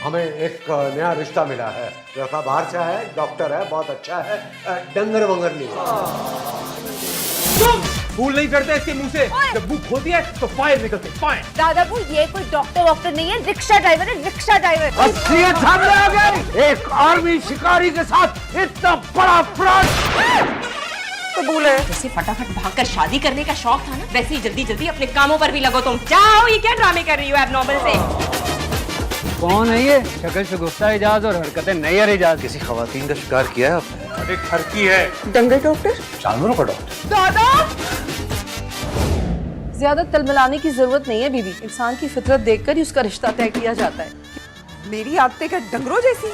हमें एक नया रिश्ता मिला है। लड़का बाहर से है, डॉक्टर है, बहुत अच्छा है, डंगर वंगर नहीं है। फूल नहीं चढ़ते इसके मुंह से, जब मुंह खोती है तो फायर निकलते फायर। दादाबू ये कोई डॉक्टर वॉक्टर नहीं है, रिक्शा ड्राइवर है, रिक्शा ड्राइवर। असलियत सामने आ गई। एक आर्मी शिकारी के साथ इतना बड़ा फ्रॉड कबूल है। जैसे फटाफट भागकर शादी करने का शौक था ना, वैसे ही जल्दी जल्दी अपने कामों पर भी लगो तुम। जाओ, ये क्या ड्रामे कर रही हो एबनॉर्मल से? कौन है ये? शक्ल से गुस्सा इजाज और हरकतें नैयर इजाज। किसी खवातीन का शिकार किया है आपने? अरे ठरकी है। डंगर डॉक्टर? जानवरों का डॉक्टर? दादा ज्यादा तलमलाने की जरूरत नहीं है बीबी। इंसान की फितरत देखकर ही उसका रिश्ता तय किया जाता है। मेरी आदतें क्या डंगरों जैसी?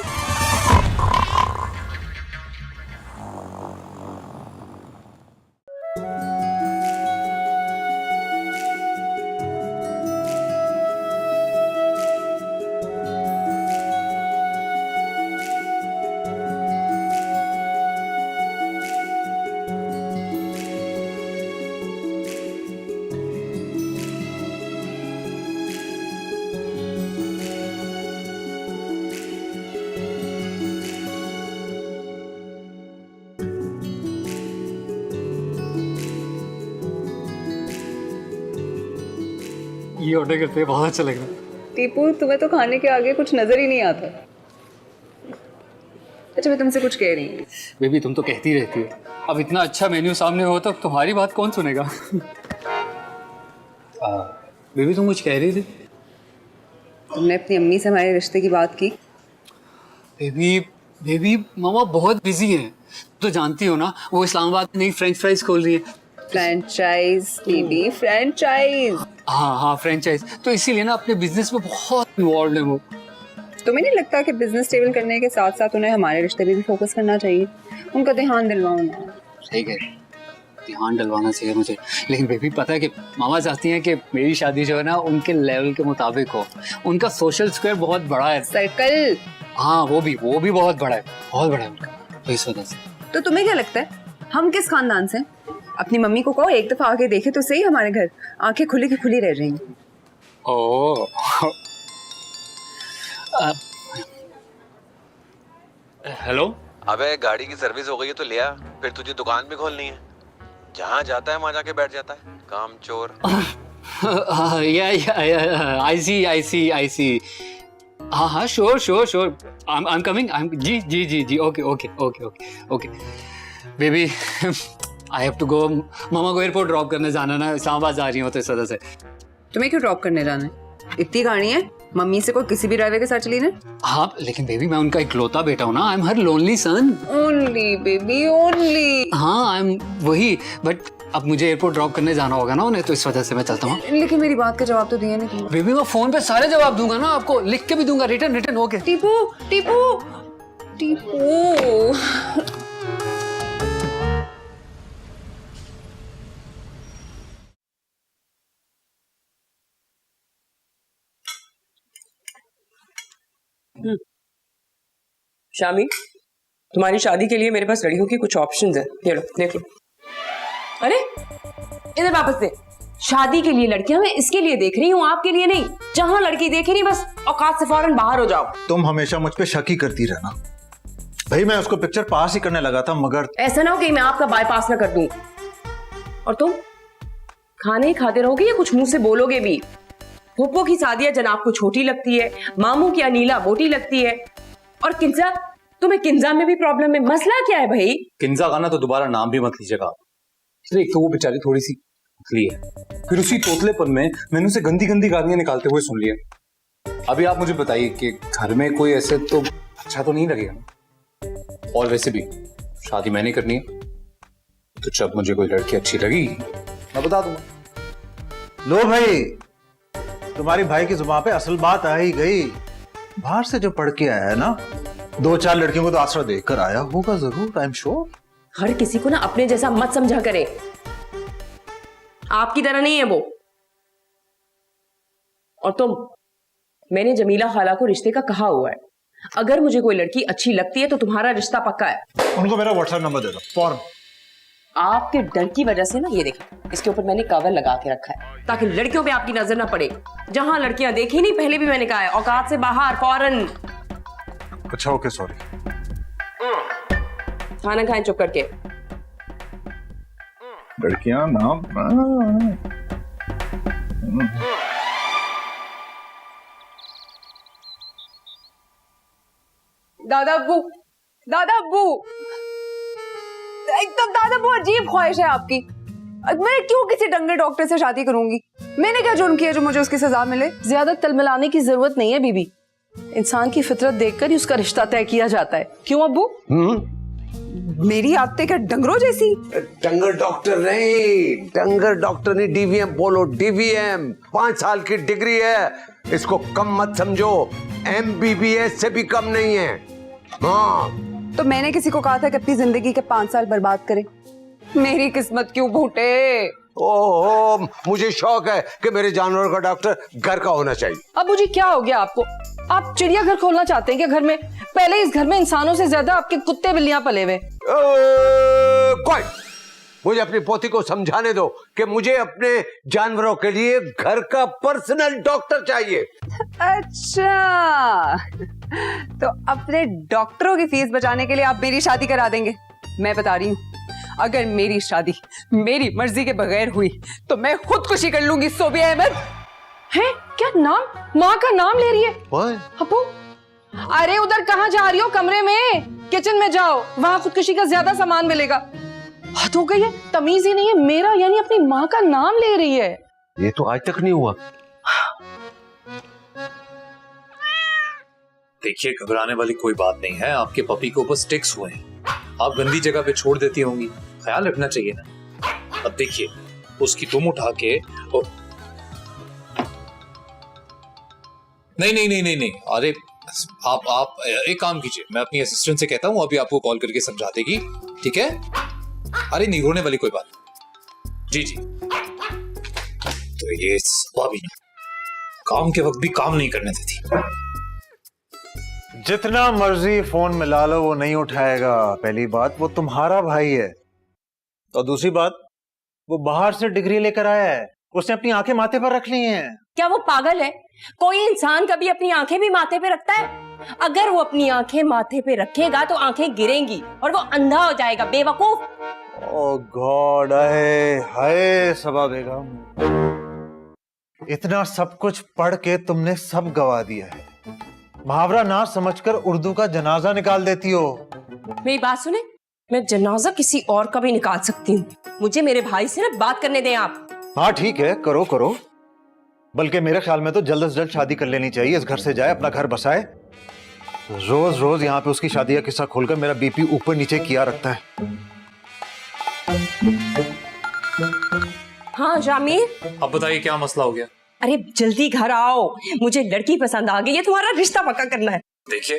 ये ऑर्डर करते हैं, बहुत अच्छा लग रहा है। टीपू, तुम्हें तो खाने के आगे कुछ नजर ही नहीं आता। अच्छा, मैं तुमसे कुछ कह रही हूँ। बेबी तुम तो कहती रहती हो, अब इतना अच्छा मेन्यू सामने हो तो तुम्हारी बात कौन सुनेगा? बेबी तुम कुछ कह रही थी? तुमने अपनी अम्मी से हमारे रिश्ते की बात की? बेबी बेबी मामा बहुत बिजी हैं, तो जानती हो ना, वो इस्लामाबाद में नई फ्रेंच फ्राइज खोल रही है। फ्रेंचाइज बीबी, फ्रेंचाइज। हाँ फ्रेंचाइज, तो इसीलिए ना अपने बिजनेस में बहुत इन्वॉल्व है वो। तुम्हें नहीं लगता कि बिजनेस स्टेबल करने के साथ साथ उन्हें हमारे रिश्ते पे भी फोकस करना चाहिए? उनका ध्यान दिलवाओ ना। सही कह रही, ध्यान डलवाना चाहिए मुझे, लेकिन बेबी पता है कि मामा चाहती हैं कि मेरी शादी जो है ना उनके लेवल के मुताबिक हो। उनका सोशल स्क्वायर बहुत बड़ा है। सर्कल? हाँ वो भी बहुत बड़ा है, बहुत बड़ा है उनका, तो इस वजह से। तो तुम्हें क्या लगता है हम किस खानदान से? अपनी मम्मी को कहो एक दफा आके देखे तो सही हमारे घर। आंखें खुली की खुली रह रही हैं। Oh hello. अबे गाड़ी की सर्विस हो गई है तो ले आ, फिर तुझे दुकान भी खोलनी है। जहाँ जाता है वहाँ जाके बैठ जाता है, काम चोर। I see. हाँ श्योर आई एम कमिंग। जी okay baby I have to go. मामा को एयरपोर्ट ड्रॉप करने जाना ना, इस्लामाबाद जा रही हो तो इस वजह से। तुम्हें क्यों ड्रॉप करने जाना है? इतनी गाड़ी है, मम्मी से कोई किसी भी ड्राइवर के साथ चली ना। हाँ लेकिन बेबी मैं उनका इकलौता बेटा हूँ ना, I am her lonely son. Only baby only. हाँ आई एम वही, बट अब मुझे एयरपोर्ट ड्रॉप करने जाना होगा ना उन्हें, तो इस वजह से मैं चलता हूँ। लेकिन मेरी बात का जवाब तो दिया नहीं तुमने। बेबी मैं फोन पे सारे जवाब दूंगा ना आपको, लिख के भी दूंगा, रिटर्न ओके। टीपू टीपू टीपू। शामी, तुम्हारी शादी के लिए मेरे पास लड़कियों की कुछ ऑप्शंस हैं, ये लो देख लो। अरे इधर वापस दे। शादी के लिए लड़कियां मैं इसके लिए देख रही हूँ, आपके लिए नहीं। जहां लड़की देखे नहीं बस औकात से फौरन बाहर हो जाओ। तुम हमेशा मुझ पे शक ही करती रहना। भाई मैं उसको पिक्चर पास ही करने लगा था, मगर ऐसा ना हो कि मैं आपका बाईपास ना कर दूं। और तुम खाने ही खाते रहोगे या कुछ मुंह से बोलोगे भी? फूफो की शादियां जनाब को छोटी लगती है, मामू की अनीला मोटी लगती है, और किंजा, तुम्हें किंजा में भी प्रॉब्लम है। मसला क्या है भाई? किंजा का ना तो दोबारा नाम भी मत लीजिएगा। एक तो वो बेचारी थोड़ी सी पतली है, फिर उसी तोतलेपन में मैंने उसे गंदी गंदी गालियां निकालते हुए सुन लिया। अभी आप मुझे बताइए कि घर में कोई ऐसे तो अच्छा तो नहीं लगेगा ना, और वैसे भी शादी मैंने करनी है, तो जब मुझे कोई लड़की अच्छी लगी मैं बता दूंगा। लो भाई, तुम्हारी भाई की जुबान पे असल बात आ ही गई। बाहर से जो पढ़ के आया है ना, 2-4 लड़कियों को तो आसरा देकर आया होगा जरूर, आई एम श्योर। हर किसी को ना अपने जैसा मत समझा करे, आपकी तरह नहीं है वो। और तुम, मैंने जमीला खाला को रिश्ते का कहा हुआ है, अगर मुझे कोई लड़की अच्छी लगती है तो तुम्हारा रिश्ता पक्का है। उनको मेरा व्हाट्सएप नंबर दे दो फौरन। आपके डर की वजह से ना, ये देखिए इसके ऊपर मैंने कवर लगा के रखा है ताकि लड़कियों पे आपकी नजर ना पड़े। जहां लड़कियां देखी नहीं, पहले भी मैंने कहा है, औकात से बाहर फौरन। अच्छा ओके सॉरी। खाना खाएं चुप करके। लड़कियां नाम दादा अब्बू, दादा अब्बू, एकदम दादा अब्बू अजीब ख्वाहिश है आपकी। मैं क्यों किसी डंगर डॉक्टर से शादी करूंगी? मैंने क्या जुर्म किया जो मुझे उसकी सजा मिले? ज्यादा तलमलाने की जरूरत नहीं है बीबी। इंसान की फितरत देखकर ही उसका रिश्ता तय किया जाता है। क्यों अब्बू? मेरी आदतें क्या डंगरों जैसी? डंगर डॉक्टर नहीं, डंगर डॉक्टर नहीं, डीवीएम बोलो, डीवीएम। 5 साल की डिग्री है, इसको कम मत समझो, एमबीबीएस से भी कम नहीं है। हाँ, तो मैंने किसी को कहा था कि अपनी जिंदगी के 5 साल बर्बाद करे? मेरी किस्मत क्यों फूटे? ओहो, मुझे शौक है कि मेरे जानवर का डॉक्टर घर का होना चाहिए। अब्बू जी क्या हो गया आपको? आप चिड़ियाघर खोलना चाहते हैं क्या घर में? पहले इस घर में इंसानों से ज्यादा आपके कुत्ते बिल्लियां पले हुए। कोई मुझे अपनी पोती को समझाने दो कि मुझे अपने जानवरों के लिए घर का पर्सनल डॉक्टर चाहिए। अच्छा, तो अपने डॉक्टरों की फीस बचाने के लिए आप मेरी शादी करा देंगे? मैं बता रही हूँ, अगर मेरी शादी मेरी मर्जी के बगैर हुई तो मैं खुदकुशी कर लूंगी। सोबिया अहमद है क्या? नाम, माँ का नाम ले रही है अब्बू? अरे उधर कहाँ जा रही हो? कमरे में, किचन में जाओ, वहां खुदकुशी का ज्यादा सामान मिलेगा। हद हो गई है, तमीज ही नहीं है। मेरा यानी अपनी माँ का नाम ले रही है। ये तो आज तक नहीं हुआ। देखिए, घबराने वाली कोई बात नहीं है। आपके पपी को बस टिक्स हुए हैं, आप गंदी जगह पे छोड़ देती होंगी, ख्याल रखना चाहिए ना। अब देखिए, उसकी दुम उठा के नहीं, अरे आप एक काम कीजिए, मैं अपनी असिस्टेंट से कहता हूँ, अभी आपको कॉल करके समझा देगी, ठीक है? अरे नहीं, रोने वाली कोई बात नहीं। जी। तो ये भाभी काम के वक्त भी काम नहीं करने देती। जितना मर्जी फोन मिला लो वो नहीं उठाएगा। पहली बात, वो तुम्हारा भाई है, और दूसरी बात, वो बाहर से डिग्री लेकर आया है, उसने अपनी आंखें माथे पर रख ली हैं। क्या वो पागल है? कोई इंसान कभी अपनी आंखें भी माथे पे रखता है? अगर वो अपनी आंखें माथे पे रखेगा तो आंखें गिरेंगी और वो अंधा हो जाएगा, बेवकूफ। ओह गॉड, हाय सबा बेगम, इतना सब कुछ पढ़ के तुमने सब गवा दिया है। मुहावरा ना समझकर उर्दू का जनाजा निकाल देती हो। मेरी बात सुने, मैं जनाजा किसी और का भी निकाल सकती हूँ। मुझे मेरे भाई से ना बात करने दें आप। हाँ ठीक है, करो, बल्कि मेरे ख्याल में तो जल्द से जल्द शादी कर लेनी चाहिए। इस घर से जाए, अपना घर बसाए। रोज रोज यहाँ पे उसकी शादी का किस्सा खोलकर मेरा बीपी ऊपर नीचे किया रखता है। हाँ जामिर, अब बताइए क्या मसला हो गया? अरे जल्दी घर आओ, मुझे लड़की पसंद आ गई है, तुम्हारा रिश्ता पक्का करना है। देखिए,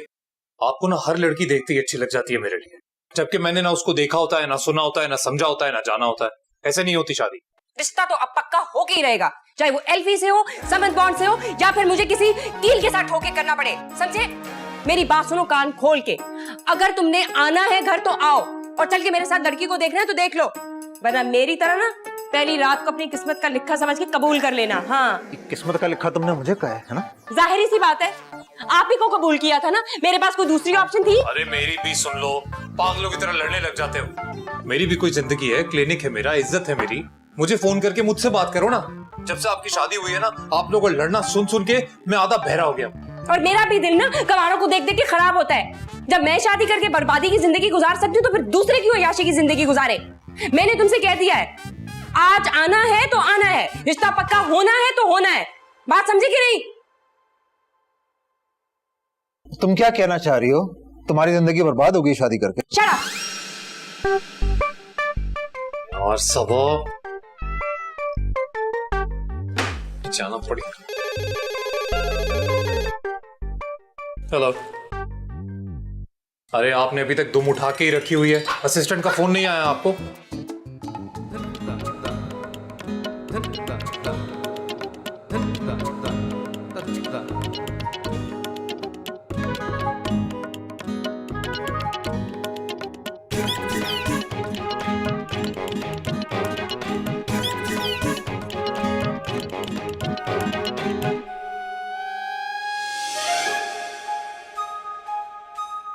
आपको ना हर लड़की देखते ही अच्छी लग जाती है मेरे लिए, जबकि मैंने ना उसको देखा होता है, ना सुना होता है, ना समझा होता है, ना जाना होता है। ऐसे नहीं होती शादी। रिश्ता तो अब पक्का होके ही रहेगा, चाहे वो एल्फी से हो, समझ बॉन्ड से हो, या फिर मुझे किसी कील के साथ ठोके करना पड़े। समझे? मेरी बात सुनो कान खोल के। अगर तुमने आना है घर तो आओ, और चल के मेरे साथ लड़की को देखना है तो देख लो, वरना मेरी तरह ना पहली रात को अपनी किस्मत का लिखा समझ के कबूल कर लेना। हाँ, किस्मत का लिखा तुमने मुझे कहा है ना? जाहिर सी बात है, आप ही को कबूल किया था ना, मेरे पास कोई दूसरी ऑप्शन थी? अरे मेरी भी सुन लो, पागलों की तरह लड़ने लग जाते हो। मेरी भी कोई जिंदगी है, क्लिनिक है मेरा, इज्जत है मेरी। मुझे फोन करके मुझसे बात करो ना। जब से आपकी शादी हुई है ना, आप लोगों को लड़ना सुन सुन के मैं आधा बहरा हो गया। और मेरा भी दिल ना गवारों को देख देख के खराब होता है। जब मैं शादी करके बर्बादी की जिंदगी गुजार सकती हूँ तो फिर दूसरे क्यों याशी की जिंदगी गुजारे? मैंने तुमसे कह दिया है, आज आना है तो आना है, रिश्ता पक्का होना है तो होना है। बात समझे कि नहीं? तुम क्या कहना चाह रही हो? तुम्हारी जिंदगी बर्बाद हो गई शादी करके? Shut up. और सब जाना पड़ेगा। हेलो, अरे आपने अभी तक दुम उठा के ही रखी हुई है, असिस्टेंट का फोन नहीं आया आपको?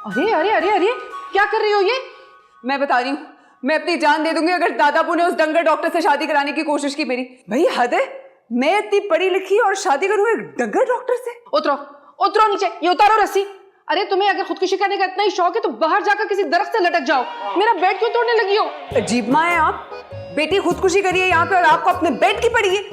अरे अरे अरे अरे क्या कर रही हो ये? मैं बता रही हूँ, मैं अपनी जान दे दूंगी अगर दादापू ने उस डंगर डॉक्टर से शादी कराने की कोशिश की मेरी। भाई हद है, मैं इतनी पढ़ी लिखी और शादी करूँ एक डंगर डॉक्टर से? उतरो उतरो नीचे, ये उतारो रस्सी। अरे तुम्हें अगर खुदकुशी करने का इतना ही शौक है तो बाहर जाकर किसी दरख्त से लटक जाओ। मेरा बेड क्यों तोड़ने लगी हो? अजीब माँ है आप, बेटी खुदकुशी करिए यहाँ पे और आपको अपने बेड की पड़ी है।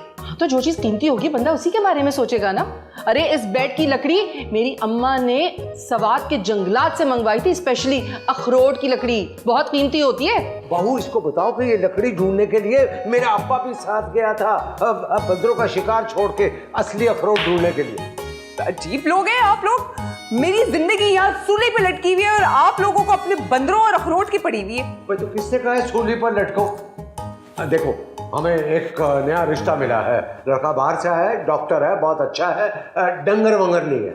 तो जो चीज कीमती होगी बंदा उसी के बारे में सोचेगा ना। अरे इस बेड की लकड़ी मेरी अम्मा ने सवात के जंगलात से मंगवाई थी, स्पेशली अखरोट की लकड़ी, बहुत कीमती होती है। बहू इसको बताओ कि ये लकड़ी ढूंढने के लिए मेरा अब्बा भी साथ गया था बंदरों का शिकार छोड़ के असली अखरोट ढूंढने के लिए। अजीब लोग हैं आप लोग, मेरी जिंदगी यहाँ सूली पे लटकी हुई है और आप लोगों को अपने बंदरों और अखरोट की पड़ी हुई है। भाई तो किसने कहा है सूली पर लटको? देखो हमें एक नया रिश्ता मिला है, लड़का बाहर से है, डॉक्टर है, बहुत अच्छा है, डंगर वंगर नहीं है।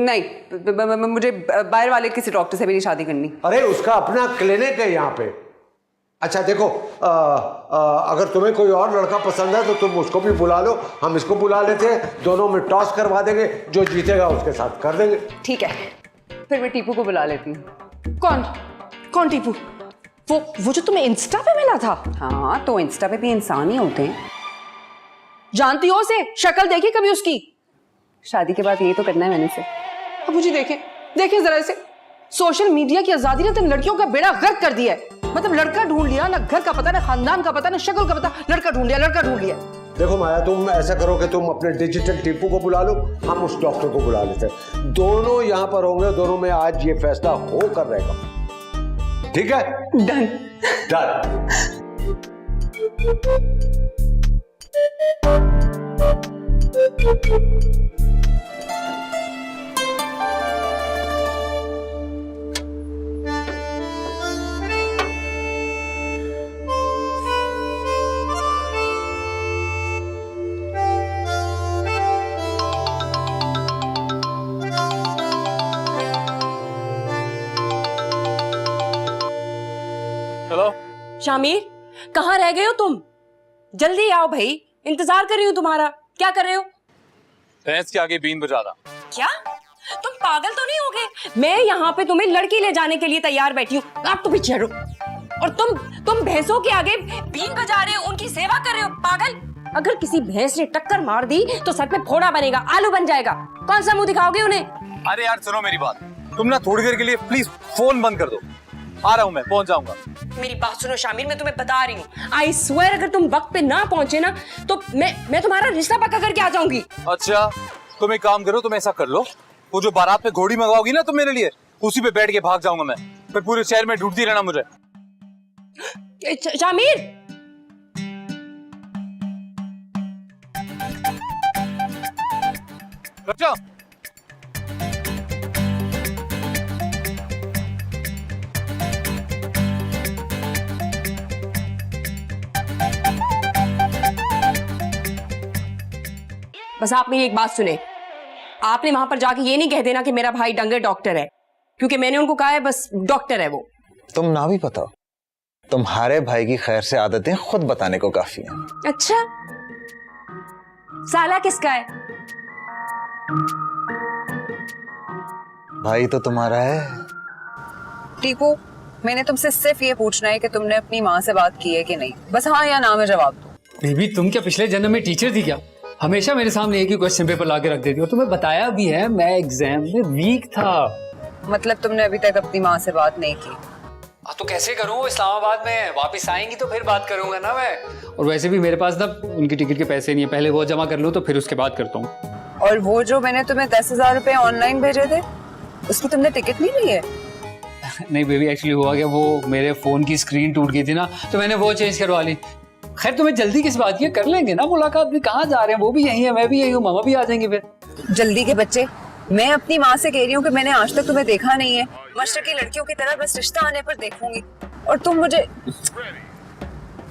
नहीं, मुझे बाहर वाले किसी डॉक्टर से मेरी शादी करनी। अरे उसका अपना क्लिनिक है यहाँ पे। अच्छा देखो, अगर तुम्हें कोई और लड़का पसंद है तो तुम उसको भी बुला लो, हम इसको बुला लेते हैं, दोनों में टॉस करवा देंगे, जो जीतेगा उसके साथ कर देंगे। ठीक है, फिर मैं टीपू को बुला लेती हूँ। कौन कौन टीपू? वो जो तुम्हें इंस्टा पे मिला था? हाँ, तो इंस्टा पे भी इंसान ही होते हैं। जानती हो उसे? शक्ल देखी कभी उसकी? शादी के बाद यही तो करना है मैंने से। अब मुझे देखें जरा इसे। सोशल मीडिया की आजादी ने तो लड़कियों का बेड़ा गर्क कर दिया है। मतलब लड़का ढूंढ लिया, ना घर का पता, ना खानदान का पता, ना शक्ल का पता, लड़का ढूंढ लिया। देखो माया, तुम ऐसा करो कि तुम अपने डिजिटल टीपू को बुला लो, हम उस डॉक्टर को बुला लेते हैं, दोनों यहाँ पर होंगे, दोनों में आज ये फैसला हो कर रहेगा। ठीक है? डन। हेलो शामिर, कहाँ रह गए हो तुम? जल्दी आओ भाई, इंतजार कर रही हूँ तुम्हारा। क्या कर रहे हो? भैंस के आगे बीन बजा रहा। क्या तुम पागल तो नहीं हो गए? मैं यहाँ पे तुम्हें लड़की ले जाने के लिए तैयार बैठी हूँ, आप तो पीछे हटो। और तुम भैंसों के आगे बीन बजा रहे हो, उनकी सेवा कर रहे हो। पागल, अगर किसी भैंस ने टक्कर मार दी तो सर पे फोड़ा बनेगा, आलू बन जाएगा। कौन सा मुंह दिखाओगे उन्हें? अरे यार सुनो मेरी बात, तुम ना थोड़ी देर के लिए प्लीज फोन बंद कर दो, आ रहा हूँ मैं, पहुंच जाऊंगा। मेरी बात सुनो शामिर, मैं तुम्हें बता रही हूँ, आई स्वेयर अगर तुम वक्त पे ना पहुंचे ना तो मैं तुम्हारा रिश्ता पक्का करके आ जाऊंगी। अच्छा तुम एक काम करो, तुम ऐसा कर लो, वो जो बारात पे घोड़ी मंगवाओगी ना तुम मेरे लिए, उसी पे बैठ के भाग जाऊंगा मैं, फिर पूरे शहर में ढूंढती रहना मुझे। शामिर, अच्छा बस आप मेरी एक बात सुने, आपने वहां पर जाके ये नहीं कह देना कि मेरा भाई डंगर डॉक्टर है, क्योंकि मैंने उनको कहा है बस डॉक्टर है वो। तुम ना भी बताओ, तुम्हारे भाई की खैर से आदतें खुद बताने को काफी हैं। अच्छा, साला किसका है? भाई तो तुम्हारा है। टीपू, मैंने तुमसे सिर्फ ये पूछना है कि तुमने अपनी माँ से बात की है कि नहीं, बस हाँ या ना में जवाब दो। बेबी तुम क्या पिछले जन्म में टीचर थी क्या? हमेशा मेरे सामने एक ही क्वेश्चन पेपर लाके रख देती हो। तुम्हें बताया भी है मैं एग्जाम में वीक था। मतलब तुमने अभी तक अपनी माँ से बात नहीं की? तो कैसे करूँ, इस्लामाबाद में वापस आएंगी तो फिर बात करूंगा ना मैं। और वैसे भी मेरे पास ना उनकी टिकट के पैसे नहीं है, पहले वो जमा कर लूँ तो फिर उसके बाद करता हूँ। और वो जो मैंने तुम्हें 10,000 रुपए ऑनलाइन भेजे थे, उसकी तुमने टिकट नहीं ली है? नहीं बेबी, एक्चुअली हुआ क्या, वो मेरे फोन की स्क्रीन टूट गई थी ना, तो मैंने वो चेंज करवा ली। खैर तुम्हें जल्दी किस बात की है, कर लेंगे ना मुलाकात भी। कहाँ जा रहे हैं, वो भी यही है, मैं भी यही हूँ, मामा भी आ जाएंगे फिर। जल्दी के बच्चे, मैं अपनी माँ से कह रही हूँ कि मैंने आज तक तुम्हें देखा नहीं है, मशरकी लड़कियों की तरह बस रिश्ता आने पर देखूंगी, और तुम मुझे।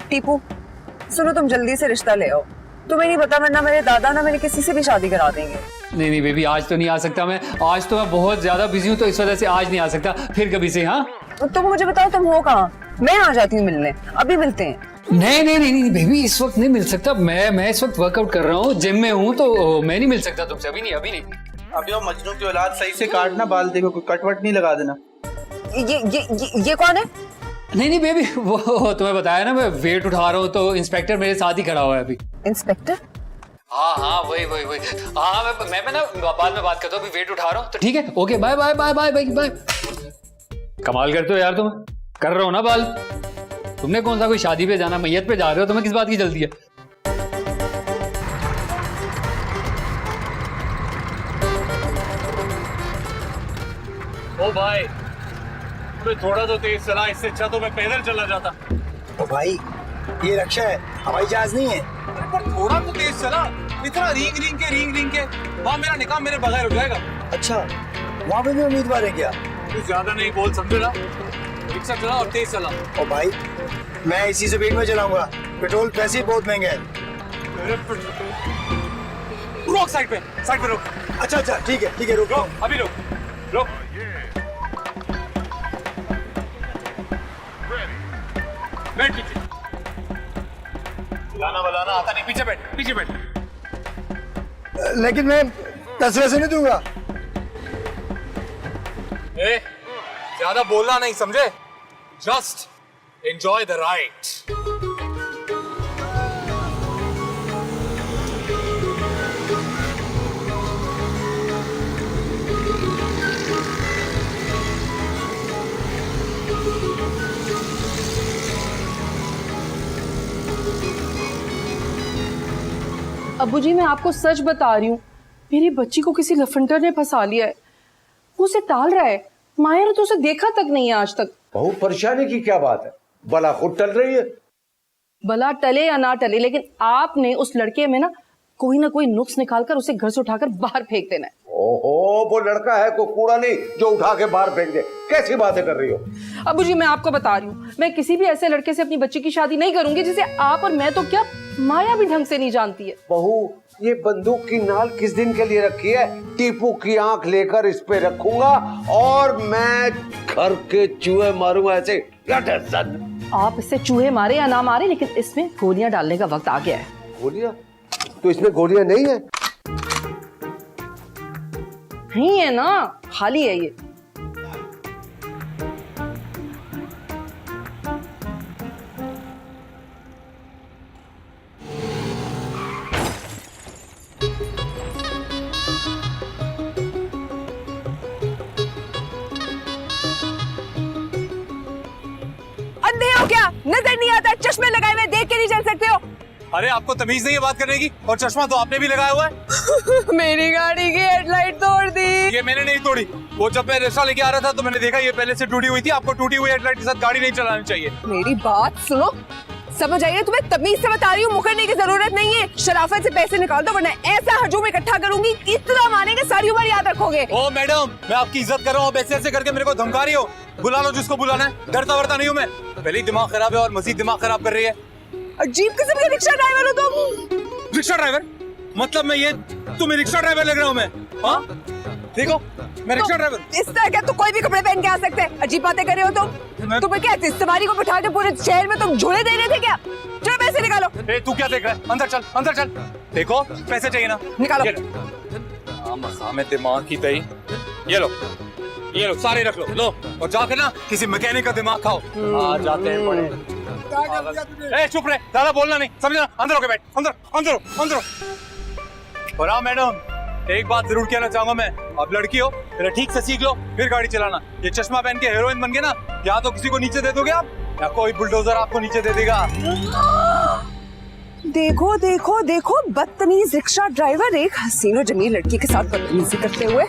टीपू सुनो, तुम जल्दी से रिश्ता ले आओ, तुम्हें नहीं पता वरना मेरे दादा ना मेरे किसी से भी शादी करा देंगे। नहीं बेबी, आज तो नहीं आ सकता मैं, आज तो मैं बहुत ज्यादा बिजी हूँ, तो इस वजह से आज नहीं आ सकता, फिर कभी से। हाँ तुम मुझे बताओ तुम हो कहाँ, मैं आ जाती हूँ मिलने, अभी मिलते हैं। नहीं बेबी, इस वक्त नहीं मिल सकता, मैं इस वक्त वर्कआउट कर रहा हूँ, जिम में हूँ, तो मैं नहीं मिल सकता तुमसे, अभी नहीं। अभी वो मजनू की औलाद सही से काटना, बाल देखो कोई कटवट नहीं लगा देना। ये कौन है? नहीं बेबी, वो तुम्हें बताया ना, मैं वेट उठा रहा हूँ तो इंस्पेक्टर मेरे साथ ही खड़ा हुआ है अभी। इंस्पेक्टर? हाँ वही। हाँ मैं ना बाद में बात करता हूँ, अभी वेट उठा रहा हूँ तो ठीक है। Okay bye bye bye bye bye bye. कमाल करते हो यार तुम, कर रहे हो ना बाल। तुमने कौन सा कोई शादी पे जाना, मैयत पे जा रहे हो, तुम्हें किस बात की जल्दी है? ओ भाई, तुम्हें थोड़ा तो तेज चला, इससे अच्छा तो मैं पैदल चला जाता। ओ भाई, ये रक्षा है, हवाई जहाज नहीं है। पर थोड़ा तो तेज चला, इतना रींग के वहाँ मेरा निकाह मेरे बगैर हो जाएगा। अच्छा, वहाँ पे भी उम्मीदवार है क्या? तू ज्यादा नहीं बोल, समझे ना? रिक्शा चला और तेज चला। ओ भाई, मैं इसी स्पीड में चलाऊंगा, पेट्रोल पैसे ही बहुत महंगे हैं। रोक, साइड पे रोक। अच्छा ठीक है रुक, अभी रोक। बैठ पीछे, बुलाना आता नहीं, पीछे बैठ। लेकिन मैं 10 पैसे नहीं दूंगा। ज्यादा बोलना नहीं, समझे? Just enjoy the ride. अब्बू जी, मैं आपको सच बता रही हूँ, मेरी बच्ची को किसी लफंडर ने फंसा लिया है। वो उसे टाल रहा है। माया ने तो उसे देखा तक नहीं है आज तक। बहुत परेशानी की क्या बात है, भला खुद टल रही है। भला टले या ना टले, लेकिन आपने उस लड़के में ना कोई नुक्स निकालकर उसे घर से उठाकर बाहर फेंक देना है। ओहो, वो लड़का है कोई कूड़ा नहीं जो उठा के बाहर फेंक दे। कैसी बातें कर रही हो? अब्बू जी, मैं आपको बता रही हूँ, मैं किसी भी ऐसे लड़के से अपनी बच्ची की शादी नहीं करूंगी जिसे आप और मैं तो क्या माया भी ढंग से नहीं जानती है। बहू, ये बंदूक की नाल किस दिन के लिए रखी है? टीपू की आंख लेकर इस पे रखूंगा और मैं घर के चूहे मारूंगा ऐसे। आप इससे चूहे मारे या ना मारे, लेकिन इसमें गोलियां डालने का वक्त आ गया है। गोलियां? तो इसमें गोलियां नहीं है? नहीं है ना, खाली है ये। अंधे हो क्या? नजर नहीं आता? चश्मे लगाए हुए देख के नहीं चल सकते हो? अरे आपको तमीज नहीं है बात करने की? और चश्मा तो आपने भी लगाया हुआ है। मेरी गाड़ी की हेडलाइट तोड़ दी। ये मैंने नहीं तोड़ी, वो जब मैं रिक्शा लेके आ रहा था तो मैंने देखा ये पहले से टूटी हुई थी। आपको टूटी हुई हेडलाइट के साथ गाड़ी नहीं चलानी चाहिए। मेरी बात सुनो, समझ आइए, तुम्हें तमीज से बता रही हूँ, मुकरने की जरूरत नहीं है। शराफत से पैसे निकाल दो, वरना ऐसा हजूम इकट्ठा करूंगी, इतना मानेंगे सारी उम्र याद रखोगे। ओ मैडम, मैं आपकी इज्जत कर रहा हूँ, ऐसे करके मेरे को धमका रही हो। बुला लो जिसको बुलाना है, डरता वरता नहीं हूँ मैं। पहले ही दिमाग खराब है और मजीद दिमाग खराब कर रही है। अजीब किस्म के रिक्शा ड्राइवर हो तुम। Rickshaw driver? मतलब मैं ये तुम्हें रिक्शा ड्राइवर लग रहा हूँ मैं? हाँ, देखो मैं रिक्शा ड्राइवर। इस तरह क्या तो कोई भी कपड़े पहन के आ सकते हैं? अजीब बातें कर रहे हो तुम। तुम्हें क्या इस्तेमारी को बिठा के पूरे शहर में तुम झूले दे रहे थे क्या? चलो पैसे निकालो। तू क्या देख रहा है? अंदर चल। देखो पैसे चाहिए ना, निकालो। में दिमाग की तई। ये लो सारे रख लो और जाकर ना किसी मैकेनिक का दिमाग खाओ। आ जाते हैं बड़े। चुप रहे, ज्यादा बोलना नहीं, समझना? अंदर होके बैठ, अंदर। और हाँ मैडम, एक बात जरूर कहना चाहूंगा मैं, अब लड़की हो पहले ठीक से सीख लो फिर गाड़ी चलाना। ये चश्मा पहन के हीरोइन बन गए ना, या तो किसी को नीचे दे दोगे आप, या कोई बुलडोजर आपको नीचे दे देगा। देखो बदतमीज रिक्शा ड्राइवर एक हसीनो जमील लड़की के साथ बदतमीजी करते हुए।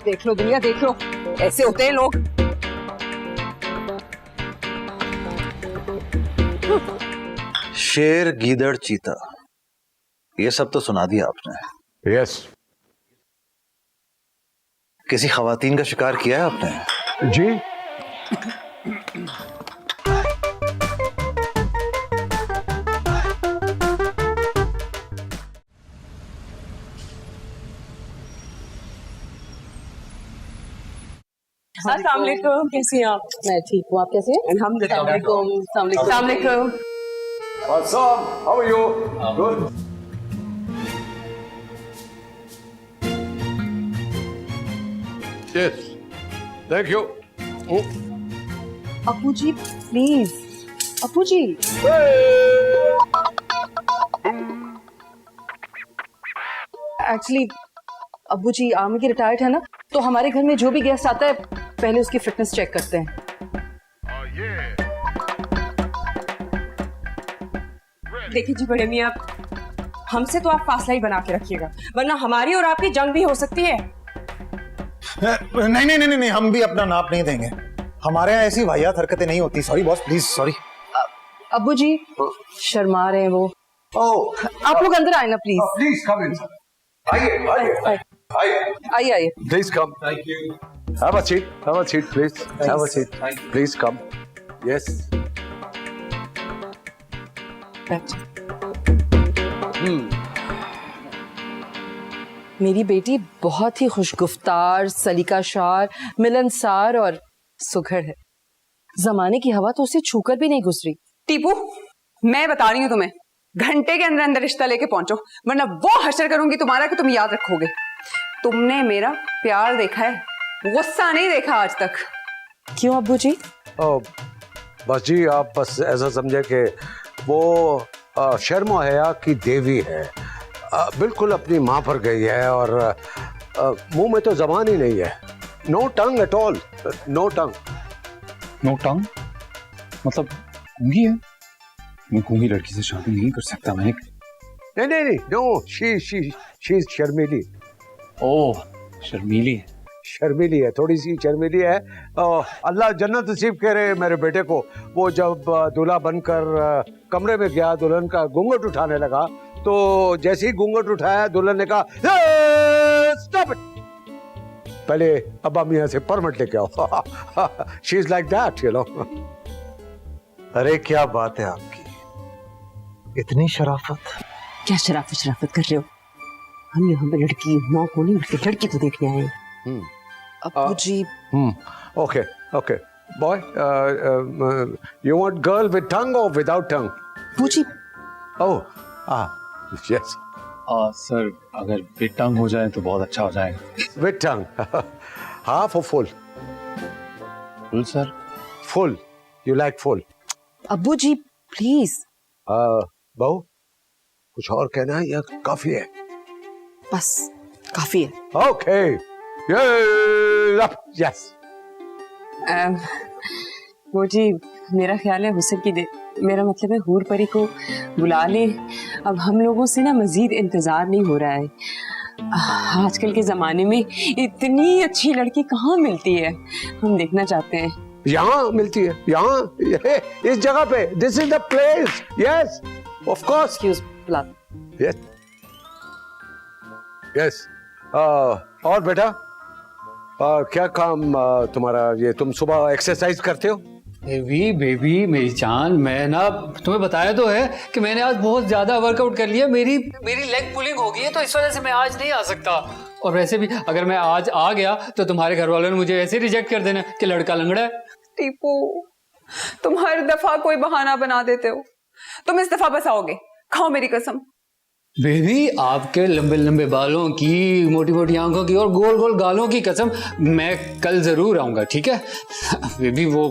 देख लो दुनिया, देख लो, ऐसे होते हैं लोग। शेर, गीदड़, चीता, ये सब तो सुना दिया आपने। यस। किसी खवातीन का शिकार किया है आपने? जी। अस्सलाम वालेकुम, कैसी हैं आप? मैं ठीक हूँ, आप कैसे हैं? अल्हम्दुलिल्लाह। Awesome. How are you? Good. Yes thank you. Appu ji please, Appu ji. Actually अब्बू जी आर्मी के रिटायर्ड है ना, तो हमारे घर में जो भी गेस्ट आता है पहले उसकी फिटनेस चेक करते हैं। देखिए जी बड़े मियाँ, हमसे तो आप फासला ही बना के रखिएगा, वरना हमारी और आपकी जंग भी हो सकती है। नहीं नहीं नहीं नहीं, हम भी अपना नाप नहीं देंगे। हमारे यहाँ ऐसी वाहियात हरकतें नहीं होती। Sorry boss, please sorry. अब्बू जी शर्मा रहे हैं वो। ओह आप लोग अंदर आए ना प्लीज। प्लीज कम इन। आइए आइए आइए आइए। Please come. Thank you. Have a seat please. Have a seat please come. Yes. मेरी बेटी बहुत ही खुशगुफ्तार, सलीकाशार, मिलनसार और सुघड़ है। जमाने की हवा तो उसे छूकर भी नहीं गुजरी। टीपू, मैं बता रही हूँ तुम्हें, घंटे के अंदर अंदर रिश्ता लेके पहुंचो, वरना वो हश्र करूंगी तुम्हारा कि तुम याद रखोगे। तुमने मेरा प्यार देखा है, गुस्सा नहीं देखा आज तक। क्यों अब्बू जी? बस जी आप बस ऐसा समझे कि वो शर्म हया की देवी है, बिल्कुल अपनी माँ पर गई है और मुंह में तो जबान ही नहीं है। No tongue at all, no tongue. No tongue मतलब गूंगी है? मैं गूंगी लड़की से शादी नहीं कर सकता मैं। नहीं नहीं नहीं, नो शी शर्मीली। ओह शर्मीली है। शर्मीली है, थोड़ी सी शर्मीली है। अल्लाह जन्नत नसीब करे मेरे बेटे को। वो जब दूल्हा बनकर कमरे में गया, दुल्हन का घूंघट उठाने लगा, तो जैसे ही घूंघट उठाया दुल्हन ने कहा स्टॉप इट, पहले अब्बा मियां से परमिट लेके आओ। She is like that, you know. अरे क्या बात है आपकी, इतनी शराफत। क्या शराफत कर रहे हो? हम यहाँ पे लड़की माँ को नहीं बल्कि लड़की को देखने आए हैं। अब्बू जी। Okay okay boy, you want girl with tongue और विदाउट टंग? अब्बू जी। ओह यस सर अगर विद टंग हो जाए तो बहुत अच्छा हो जाएगा। विद टंग हाफ और full? Full sir. Full, you like full? अब्बू जी प्लीज। बहू कुछ और कहना है या काफी है? बस काफी है। Okay yes. वो जी मेरा ख्याल है हुस्न की मेरा मतलब है हूर परी को बुला ले। अब हम लोगों से ना मजीद इंतजार नहीं हो रहा है। आजकल के जमाने में इतनी अच्छी लड़की कहाँ मिलती है, हम देखना चाहते हैं। यहाँ मिलती है, यहाँ इस जगह पे। This is the place. Yes of course. Excuse बुला। Yes yes. और बेटा क्या काम तुम्हारा? ये तुम सुबह एक्सरसाइज करते हो? बेबी मेरी जान, मैं ना तुम्हें बताया तो है कि मैंने आज बहुत ज्यादा वर्कआउट कर लिया। मेरी लेग पुलिंग हो गई है, तो इस वजह से मैं आज नहीं आ सकता। और वैसे भी अगर मैं आज आ गया तो तुम्हारे घर वालों ने मुझे ऐसे रिजेक्ट कर देना कि लड़का लंगड़ा है। टीपू, तुम हर दफा कोई बहाना बना देते हो। तुम इस दफा बस आओगे, खाओ मेरी कसम। बेबी आपके लंबे लंबे बालों की, मोटी मोटी आंखों की और गोल गोल गालों की कसम, मैं कल जरूर आऊंगा, ठीक है? बेबी वो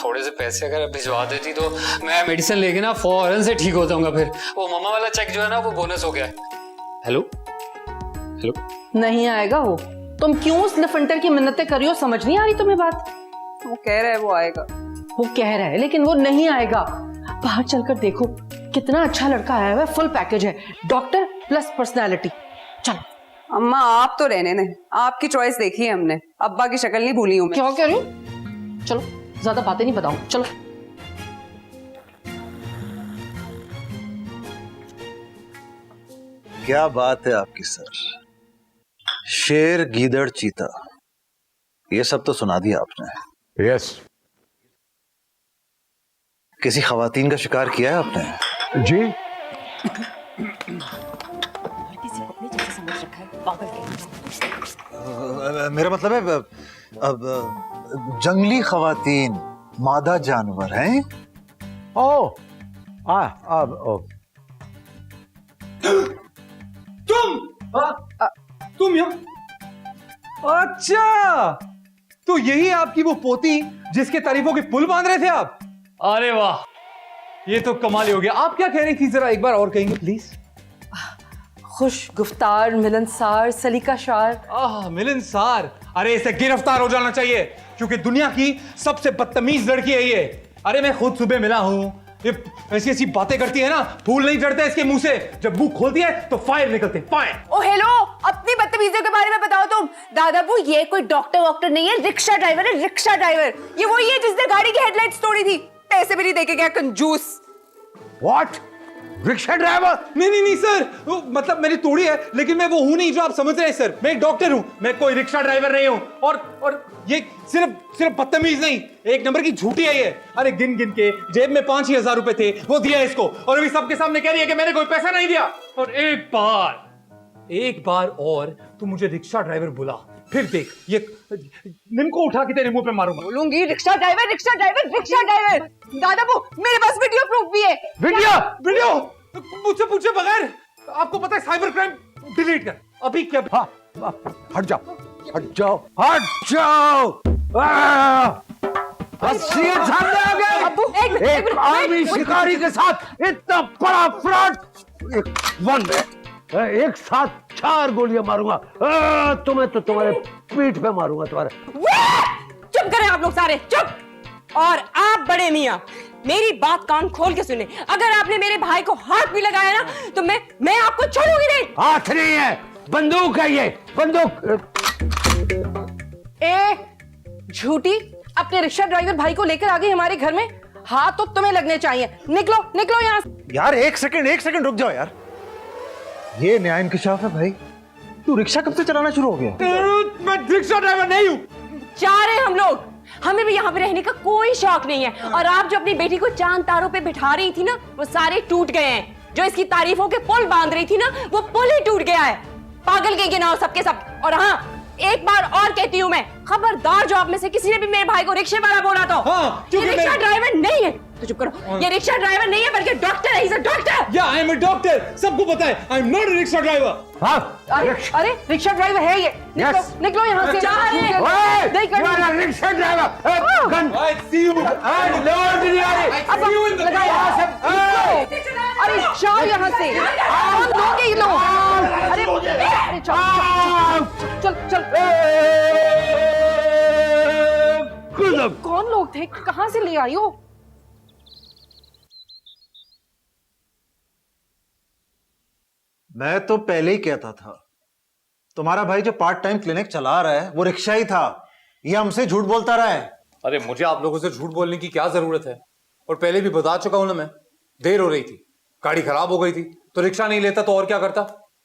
थोड़े से पैसे अगर भिजवा देती तो मैं मेडिसिन लेके ना फौरन से ठीक हो जाऊंगा। फिर वो मम्मा वाला चेक जो है ना वो बोनस हो गया है। Hello hello. नहीं आएगा वो। तुम क्यों उस लफंटर की मिन्नतें कर रही हो? समझ नहीं आ रही तुम्हें बात? वो कह रहा है वो आएगा। वो कह रहा है लेकिन वो नहीं आएगा। बाहर चलकर देखो कितना अच्छा लड़का आया हुआ है, फुल पैकेज है, डॉक्टर प्लस पर्सनालिटी। चलो। अम्मा आप तो रहने दें, आपकी चॉइस देखी है हमने, अब्बा की शक्ल नहीं भूली हूं मैं। क्या कह रही हूँ? चलो ज्यादा बातें नहीं बताऊं, चलो। क्या बात है आपकी सर, शेर गीदड़ चीता ये सब तो सुना दिया आपने। यस। किसी खवातीन का शिकार किया है आपने? जी मेरा मतलब है अब जंगली खवातीन, मादा जानवर हैं। ओ अब तुम यहाँ अच्छा, तो यही आपकी वो पोती जिसके तारीफों के पुल बांध रहे थे आप? अरे वाह, ये तो कमाल ही हो गया। आप क्या कह रही थी, जरा एक बार और कहेंगे प्लीज? खुश गुफ्तार, मिलनसार, सलीका शार। मिलनसार। अरे इसे गिरफ्तार हो जाना चाहिए, क्योंकि दुनिया की सबसे बदतमीज लड़की है ये। अरे मैं खुद सुबह मिला हूं, ये ऐसी ऐसी बातें करती है ना, फूल नहीं चढ़ते इसके मुंह से। जब मुंह खोलती है तो फायर निकलते, फायर। ओ हेलो, अपनी बदतमीजियों के बारे में बताओ तुम। दादाबू, ये कोई डॉक्टर वॉक्टर नहीं है, रिक्शा ड्राइवर है, रिक्शा ड्राइवर। ये वही है जिसने गाड़ी की हेडलाइट्स तोड़ी थी, पैसे भी नहीं देके गया, कंजूस। व्हाट? Rickshaw driver? नहीं सर, वो मतलब मैंने तोड़ी है, लेकिन मैं वो हूं नहीं जो आप समझ रहे हैं सर। मैं एक डॉक्टर हूं, मैं कोई रिक्शा ड्राइवर नहीं हूं। और ये सिर्फ बदतमीज नहीं, एक नंबर की झूठी है ये। अरे गिन गिन के जेब में 5,000 रुपए थे, वो दिया इसको, और अभी सबके सामने कह रही है कि मैंने कोई पैसा नहीं दिया। और एक बार और तू मुझे रिक्शा ड्राइवर बुला, फिर देख ये निम्को उठा के तेरे मुंह पे मारूंगा। बोलूंगी rickshaw driver, rickshaw driver, rickshaw driver. दादाबू, मेरे पास वीडियो प्रूफ भी है। वीडियो मुझसे पूछे बगैर? आपको पता है साइबर क्राइम डिलीट कर अभी। क्या? हाँ, हट जाओ, हट जाओ, हट जाओ। असलियत सामने आ गई। एक आर्मी शिकारी के साथ इतना बड़ा फ्रॉड। एक साथ 4 गोलियां मारूंगा। तुम्हें तो तुम्हारे पीठ पे मारूंगा तुम्हारे। चुप करें आप लोग सारे, चुप। और आप बड़े मियां, मेरी बात कान खोल के सुने। अगर आपने मेरे भाई को हाथ भी लगाया ना, तो मैं आपको छोड़ूंगी नहीं। हाथ नहीं है, बंदूक है ये, बंदूक। झूठी, अपने रिक्शा ड्राइवर भाई को लेकर आ गई हमारे घर में। हाथ तो तुम्हें लगने चाहिए। निकलो निकलो यहाँ से। यार एक सेकंड रुक जाओ यार। ये न्याय इंकशाफ है भाई। तू रिक्शा कब से चलाना शुरू हो गया? मैं रिक्शा ड्राइवर नहीं हूं। जा रहे हम लोग, हमें भी यहाँ पे रहने का कोई शौक नहीं है। और आप जो अपनी बेटी को चांद तारों पे बिठा रही थी ना, वो सारे टूट गए हैं। जो इसकी तारीफों के पुल बांध रही थी ना, वो पुल ही टूट गया है। पागल के गिनाओ सबके सब। और हाँ, एक बार और कहती हूँ मैं, खबरदार जो आप में से किसी ने भी मेरे भाई को रिक्शे वाला बोला तो। ये रिक्शा ड्राइवर नहीं है, तो चुप करो। ये रिक्शा ड्राइवर नहीं है, बल्कि डॉक्टर है। Is a doctor. या आई एम अ डॉक्टर, सबको पता है। I am not a rickshaw driver. अरे रिक्शा ड्राइवर है ये। निकलो निकलो यहाँ से। Rickshaw driver. I see you. अरे जाओ यहाँ से। कौन लोग हैं ये लोग? अरे चल। कौन लोग थे? कहाँ से ले आई हो? मैं तो पहले ही कहता था, तुम्हारा भाई जो पार्ट टाइम क्लिनिक चला रहा है वो रिक्शा ही था। ये हमसे झूठ बोलता रहा है। अरे मुझे आप लोगों से झूठ बोलने की क्या जरूरत है? और पहले भी बता चुका हूं ना, मैं देर हो रही थी, गाड़ी खराब हो गई थी, तो रिक्शा नहीं लेता तो और क्या करता?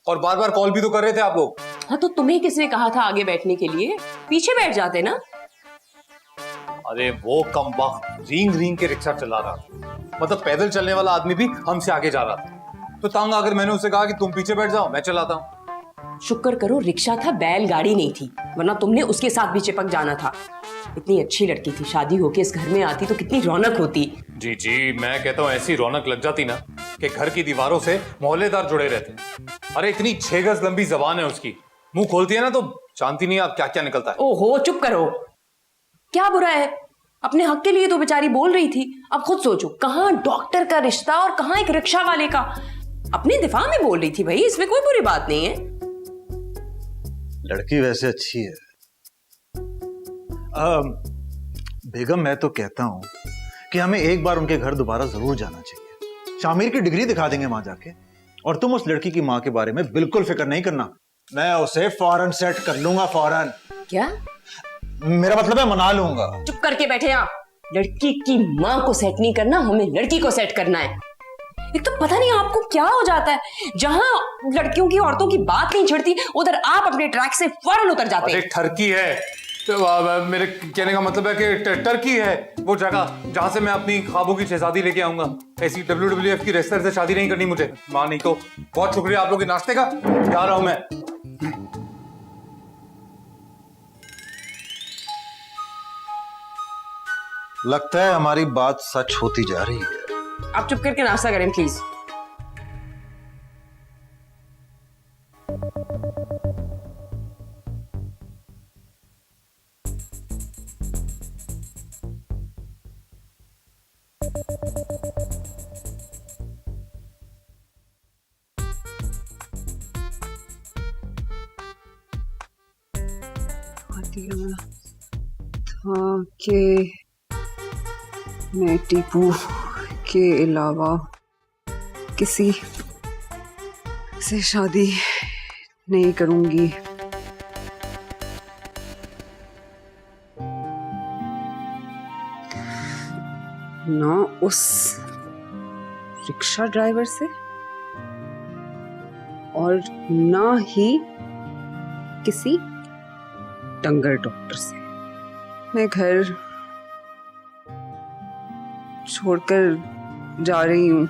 और बार बार कॉल भी तो कर रहे थे आप लोग। हाँ, तो तुम्हें किसने कहा था आगे बैठने के लिए? पीछे बैठ जाते ना। अरे वो कमबख्त रींग के रिक्शा चला रहा था, मतलब पैदल चलने वाला आदमी भी हमसे आगे जा रहा था। तो तंग आकर मैंने उससे कहा कि तुम पीछे बैठ जाओ, मैं चलाता हूँ। शुक्र करो रिक्शा था, बैलगाड़ी नहीं थी, वरना तुमने उसके साथ भी चिपक जाना था। इतनी अच्छी लड़की थी, शादी होके इस घर में आती तो कितनी रौनक होती। जी, मैं कहता हूँ ऐसी रौनक लग जाती ना कि घर की दीवारों से मोहल्लेदार जुड़े रहते। अरे इतनी 6 गज लंबी जबान है उसकी, मुंह खोलती है ना तो जानती नहीं आप क्या क्या निकलता है। ओहो, चुप करो। क्या बुरा है? अपने हक के लिए तो बेचारी बोल रही थी। अब खुद सोचो, कहाँ डॉक्टर का रिश्ता और कहाँ एक रिक्शा वाले का। अपने दिफा में बोल रही थी भाई, इसमें कोई बुरी बात नहीं है। लड़की वैसे अच्छी है। बेगम, मैं तो कहता हूं कि हमें एक बार उनके घर दोबारा जरूर जाना चाहिए। शामिर की डिग्री दिखा देंगे वहां जाके। और तुम उस लड़की की माँ के बारे में बिल्कुल फिक्र नहीं करना, मैं उसे फौरन सेट कर लूंगा। फौरन क्या? मेरा मतलब है मना लूंगा। चुप करके बैठे आप। लड़की की माँ को सेट नहीं करना, हमें लड़की को सेट करना है। एक तो पता नहीं आपको क्या हो जाता है, जहां लड़कियों की औरतों की बात नहीं छिड़ती, उधर आप अपने ट्रैक से फौरन उतर जाते हैं। टर्की है तो मेरे कहने का मतलब है कि टर्की है वो जगह जहां से मैं अपनी ख्वाबों की शहजादी लेके आऊंगा। ऐसी WWF की रेसलर से शादी नहीं करनी मुझे। मां नहीं तो बहुत शुक्रिया आप लोग के नाश्ते का, जा रहा हूं मैं। लगता है हमारी बात सच होती जा रही है। आप चुप करके नाश्ता करें प्लीज। था कि मैं टीपू के अलावा किसी से शादी नहीं करूंगी। ना उस रिक्शा ड्राइवर से और ना ही किसी डंगर डॉक्टर से। मैं घर छोड़कर जा रही हूँ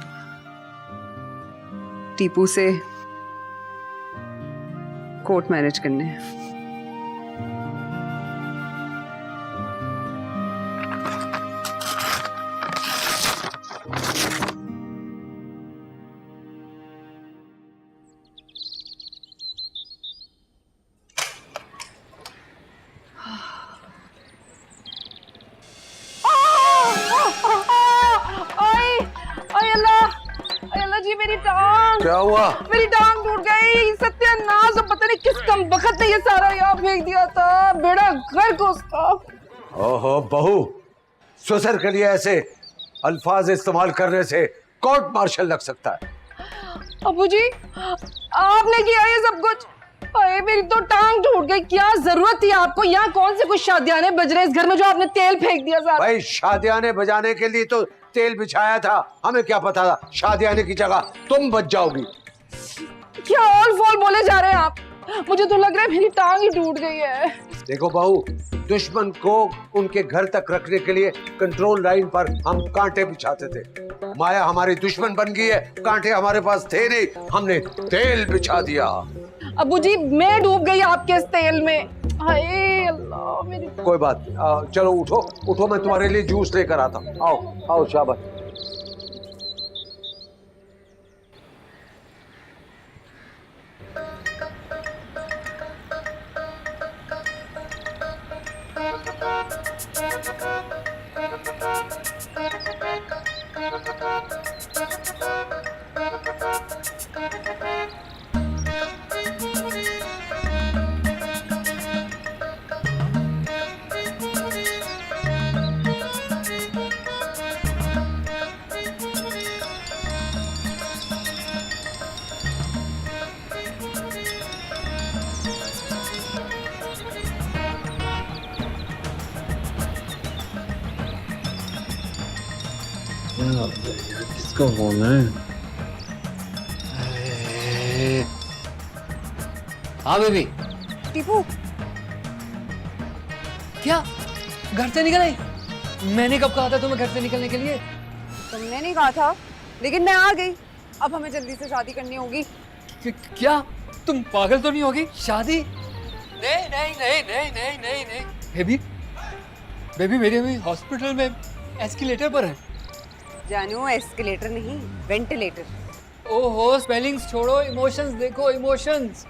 टीपू से कोर्ट मैरिज करने। जी मेरी टांग, क्या हुआ? मेरी टांग टूट गई। सत्यानाश, पता नहीं किस कमबख्त ने ये सारा यहाँ फेंक दिया था। बेड़ा गर्क उसका। ओहो बहू, ससुर के लिए ऐसे अल्फाज इस्तेमाल करने से कोर्ट मार्शल लग सकता है। अबू जी, आपने किया ये सब कुछ? अरे मेरी तो टांग टूट गई। क्या जरूरत थी आपको? यहाँ कौन से कुछ शादियाने बज रहे इस घर में जो आपने तेल फेंक दिया सारा? भाई शादियाने बजाने के लिए तो तेल बिछाया था, हमें क्या पता था शादियाने की जगह तुम बच जाओगी। क्या ऑल फॉल बोले जा रहे हैं आप? मुझे तो लग रहा है मेरी टांग ही टूट गई है। देखो बहू, दुश्मन को उनके घर तक रखने के लिए कंट्रोल लाइन पर हम कांटे बिछाते थे। माया हमारी दुश्मन बन गई है, कांटे हमारे पास थे नहीं, हमने तेल बिछा दिया। अबू जी, मैं डूब गई आपके इस तेल में। हाय अल्लाह मेरी। कोई बात नहीं, चलो उठो उठो, मैं तुम्हारे लिए जूस लेकर आता हूँ। आओ आओ शाबाश। किसका फोन है? हाँ बेबी। टीपू, क्या घर से निकल आई? मैंने कब कहा था तुम्हें घर से निकलने के लिए? तुमने नहीं कहा था, लेकिन मैं आ गई। अब हमें जल्दी से शादी करनी होगी। क्या तुम पागल तो नहीं होगी? शादी? नहीं नहीं नहीं नहीं नहीं नहीं नहीं बेबी, बेबी मेरी अभी हॉस्पिटल में एस्केलेटर पर है। जानू, एस्केलेटर नहीं, वेंटिलेटर। ओहो, स्पेलिंग्स छोड़ो, इमोशंस देखो, इमोशंस।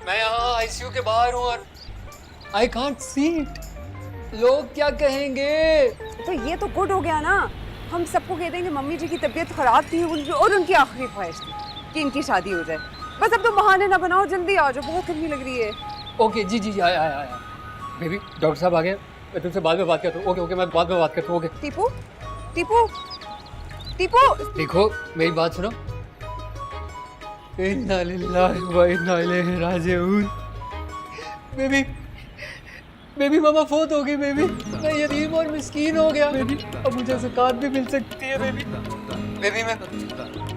मैं यहाँ आईसीयू के बाहर हूँ और आई कांट सी इट। लोग क्या कहेंगे? तो ये तो गुड हो गया ना, हम सबको कह देंगे मम्मी जी की तबीयत खराब थी उनकी, और उनकी आखिरी ख्वाहिश थी कि इनकी शादी हो जाए। बस अब तो बहाने ना बनाओ, जल्दी आ जाओ, बहुत गर्मी लग रही है। ओके जी जी जी, आया आया आया। बेबी डॉक्टर साहब आ गए, मैं तुमसे बाद में बात करता हूँ। ओके ओके, मैं बाद में बात करता हूँ। ओके। टीपू, टीपू, टीपू। देखो मेरी बात सुनो। इन्ना लिल्लाहि व इन्ना इलैहि राजिऊन। बेबी, बेबी मामा फोत हो गई। बेबी मैं यतीम और मिस्कीन हो गया। बेबी अब मुझे ज़कात भी मिल सकती है। बेबी, बेबी मैं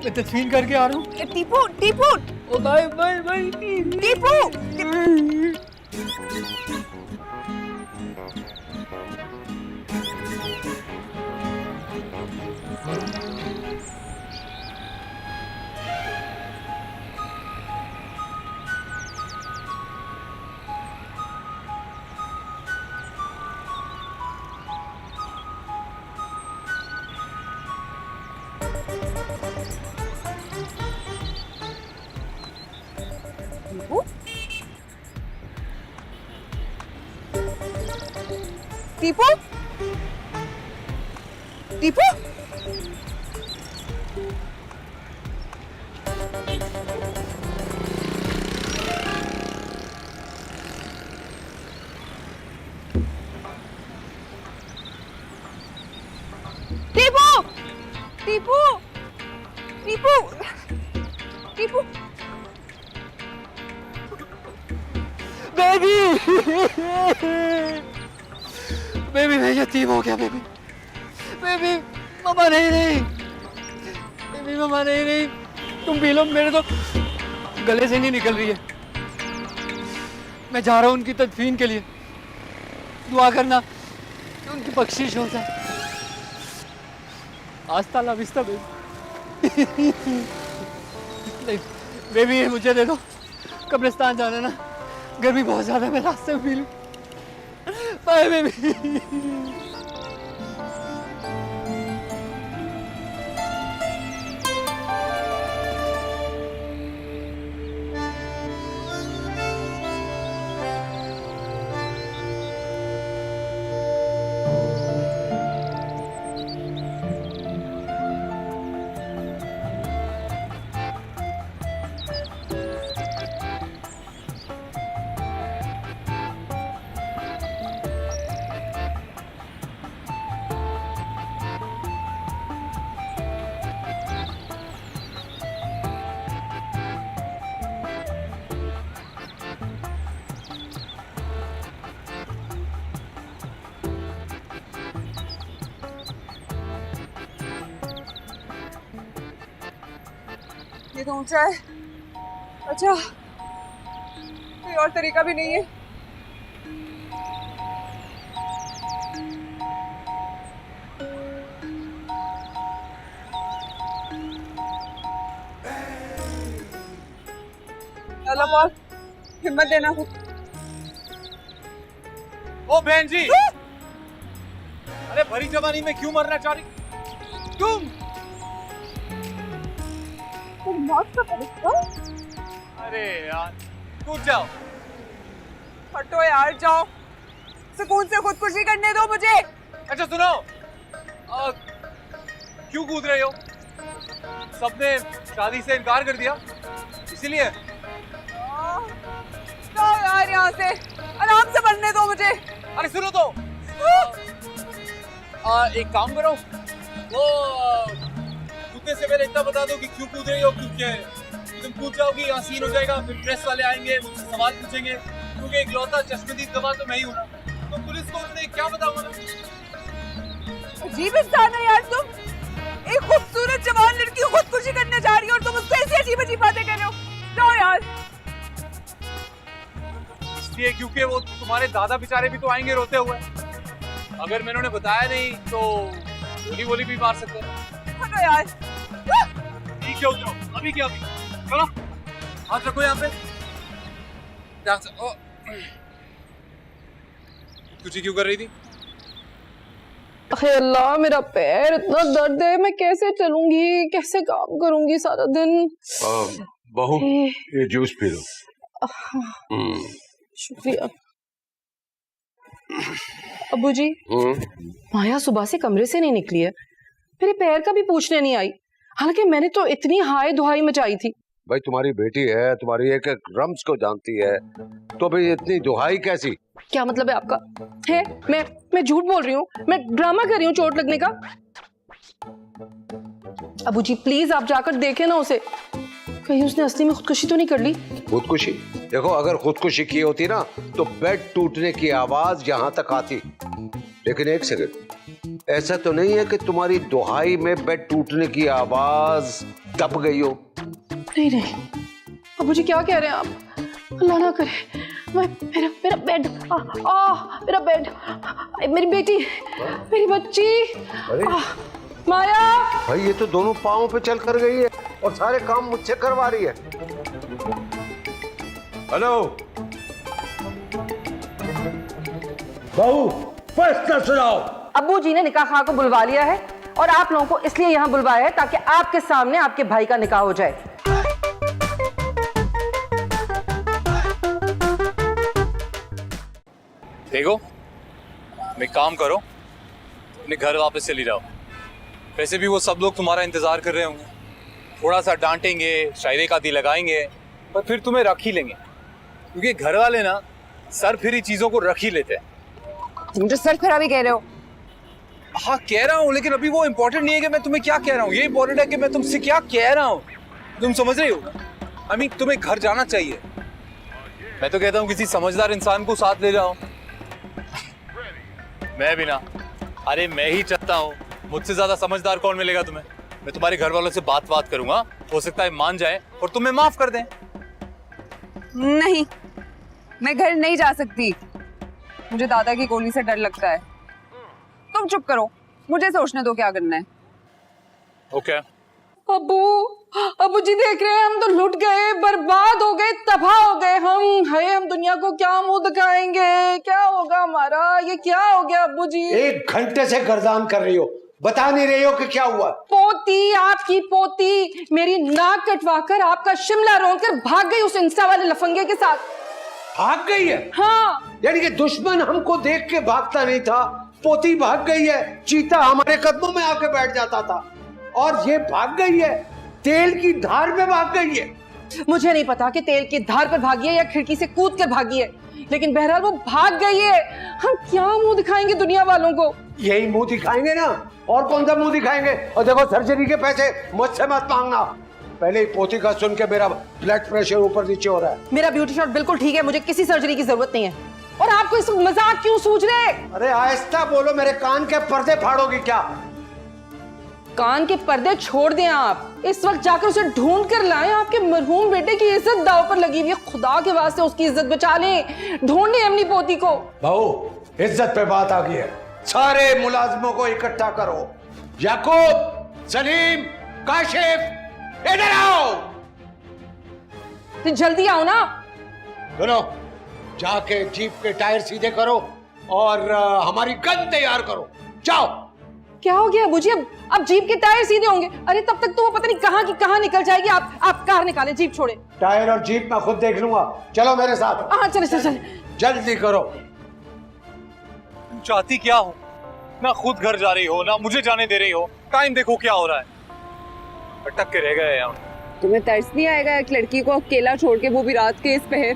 तदफीन करके आ रहा हूँ। Tipu, Tipu, oh bye bye bye. Tipu. Tipu, Tipu, Tipu Tipu Tipu Tipu baby baby मैं यतीम हो गया बेबी बेबी मम्मा नहीं रही बेबी मम्मा नहीं रही तुम पी लो मेरे तो गले से नहीं निकल रही है मैं जा रहा हूँ उनकी तदफीन के लिए दुआ करना कि उनकी बख्शिश हो जाए आस्ता ला विस्ता बेबी नहीं बेबी ये मुझे दे दो कब्रिस्तान जाना ना गर्मी बहुत ज्यादा है मैं रास्ते में पी लूं बाय बेबी ये तो ऊंचा है। अच्छा कोई और तरीका भी नहीं है। चलो बहुत हिम्मत देना। ओ बहन जी, अरे भरी जवानी में क्यों मरना चाह रही तुम? मौत का फरिश्ता? अरे यार कूद जाओ। हटो यार, जाओ। सुकून से खुदकुशी करने दो मुझे। अच्छा सुनो, क्यों कूद रहे हो? सबने शादी से इनकार कर दिया इसीलिए? जाओ यार यहाँ से, आराम से बनने दो मुझे। अरे सुनो तो, एक काम करो, वो कूदने से पहले इतना बता दो कि क्यों कूद रही हो, क्योंकि तुम कूद जाओगी यहाँ सीन हो जाएगा, फिर प्रेस वाले आएंगे मुझसे सवाल पूछेंगे, क्योंकि एक लौता चश्मदीद गवाह तो मैं ही हूँ। तो पुलिस को उन्हें क्या बताऊंगा? अजीब इंसान है यार तुम। एक खूबसूरत जवान लड़की खुदकुशी करने जा रही हो और तुम उससे ऐसी अजीब अजीब बातें कर रहे हो। जाओ यार। इसलिए क्योंकि वो तुम्हारे दादा बेचारे भी तो आएंगे रोते हुए। अगर मैंने उन्हें बताया नहीं तो गोली वोली भी मार सकते हैं। हटो यार। ठीक है उतरो, अभी क्या अभी? चलो हाथ रखो यहाँ पे। कुछ क्यों कर रही थी? अल्लाह मेरा पैर इतना दर्द है, मैं कैसे चलूंगी, कैसे काम करूंगी सारा दिन। बहू ये जूस पी लो। शुक्रिया। अब्बू जी, माया सुबह से कमरे से नहीं निकली है, मेरे पैर का भी पूछने नहीं आई, हालांकि मैंने तो इतनी हाय दुहाई मचाई थी। भाई तुम्हारी बेटी है, तुम्हारी एक एक रम्स को जानती है, तो भाई इतनी दुहाई कैसी? क्या मतलब है आपका? है मैं झूठ बोल रही हूँ, मैं ड्रामा कर रही हूँ चोट लगने का? अबू जी प्लीज आप जाकर देखें ना उसे, कहीं उसने असली में खुदकुशी तो नहीं कर ली। खुदकुशी? देखो अगर खुदकुशी की होती ना तो बेड टूटने की आवाज यहाँ तक आती। लेकिन एक सेकंड, ऐसा तो नहीं है कि तुम्हारी दुहाई में बेड टूटने की आवाज दब गई हो? नहीं नहीं अबू जी क्या कह रहे हैं आप? अल्लाह ना करे। मेरा बेड, मेरा बेड, मेरी बेटी, मेरी बच्ची, माया। भाई ये तो दोनों पांवों पे चल कर गई है और सारे काम मुझसे करवा रही है। हेलो बहू, फैसला सुनाओ। अब्बू जी ने निकाह खां को बुलवा लिया है और आप लोगों को इसलिए यहाँ बुलवाया है ताकि आपके सामने आपके भाई का निकाह हो जाए। देखो मैं काम करो, अपने घर वापस चली जाओ। वैसे भी वो सब लोग तुम्हारा इंतजार कर रहे होंगे। थोड़ा सा डांटेंगे, शायरी का दी लगाएंगे, पर फिर तुम्हें रख ही लेंगे, क्योंकि घर वाले ना सर फिरी चीजों को रख ही लेते हैं। तुम जो सर खराबी कह रहे हो। हाँ कह रहा हूँ, लेकिन अभी वो इम्पोर्टेंट नहीं है कि मैं तुम्हें क्या कह रहा हूँ, ये इम्पोर्टेंट है कि मैं तुमसे क्या कह रहा हूँ। तुम समझ रही हो? I mean, तुम्हें घर जाना चाहिए। मैं तो कहता हूँ किसी समझदार इंसान को साथ ले जाओ। मैं भी ना, अरे मैं ही चाहता हूँ, मुझसे ज्यादा समझदार कौन मिलेगा तुम्हें। मैं तुम्हारे घर वालों से बात करूंगा, हो सकता है मान जाए और तुम्हें माफ कर दें। नहीं, मैं घर नहीं जा सकती, मुझे दादा की गोली से डर लगता है। तुम चुप करो, मुझे सोचने दो क्या करना है। ओके। अबू जी देख रहे हैं, हम तो लुट गए, बर्बाद हो गए, तबाह हो गए हम दुनिया को क्या मुंह दिखाएंगे, क्या होगा हमारा, ये क्या हो गया अबू जी? 1 घंटे से गर्दान कर रही हो, बता नहीं रही हो कि क्या हुआ। पोती, आपकी पोती मेरी नाक कटवाकर आपका शिमला रोलकर भाग गई उस इंस्टा वाले लफंगे के साथ। भाग गई है? हाँ। यानी कि दुश्मन हमको देख के भागता नहीं था, पोती भाग गई है। चीता हमारे कदमों में आके बैठ जाता था और ये भाग गई है, तेल की धार में भाग गई है। मुझे नहीं पता कि तेल की धार पर भागी है या खिड़की से कूद कर भागी है, लेकिन बहरहाल वो भाग गई है। हम क्या मुंह दिखाएंगे दुनिया वालों को? यही मुंह दिखाएंगे ना, और कौन सा मुंह दिखाएंगे। और देखो, सर्जरी के पैसे मुझसे मत मांगना, पहले ही पोती का सुन के मेरा ब्लड प्रेशर ऊपर नीचे हो रहा है। मेरा ब्यूटी शॉट बिल्कुल ठीक है, मुझे किसी सर्जरी की जरूरत नहीं है। और आपको इस मजाक क्यों सूझ रहे? अरे आहिस्ता बोलो, मेरे कान के पर्दे फाड़ोगी क्या? कान के पर्दे छोड़ दें आप, इस वक्त जाकर उसे ढूंढ कर लाएं। आपके मरहूम बेटे की इज्जत दांव पर लगी हुई है, खुदा के वास्ते उसकी इज्जत बचा लें, ढूंढें अपनी पोती को। बहू, इज्जत पे बात आ गई है, सारे मुलाजिमों को इकट्ठा करो। याकूब, सलीम, काशिफ, इधर आओ। तो जल्दी आओ ना। सुनो, जाके जीप के टायर सीधे करो और हमारी गन तैयार करो, जाओ। क्या हो गया अबूजी? अब जीप के टायर सीधे होंगे? अरे तब तक तो वो पता नहीं कहाँ की कहाँ निकल जाएगी। आप कार निकालें, जीप छोड़े। टायर और जीप मैं खुद देख लूंगा, चलो मेरे साथ। हाँ चले चले चले, जल्दी करो। तुम चाहती क्या हो? ना खुद घर जा रही हो, ना मुझे जाने दे रही हो। टाइम देखो क्या हो रहा है, अटक के रह गए यहाँ। तुम्हें तरस नहीं आएगा एक लड़की को अकेला छोड़ के, वो भी रात के इस पहर?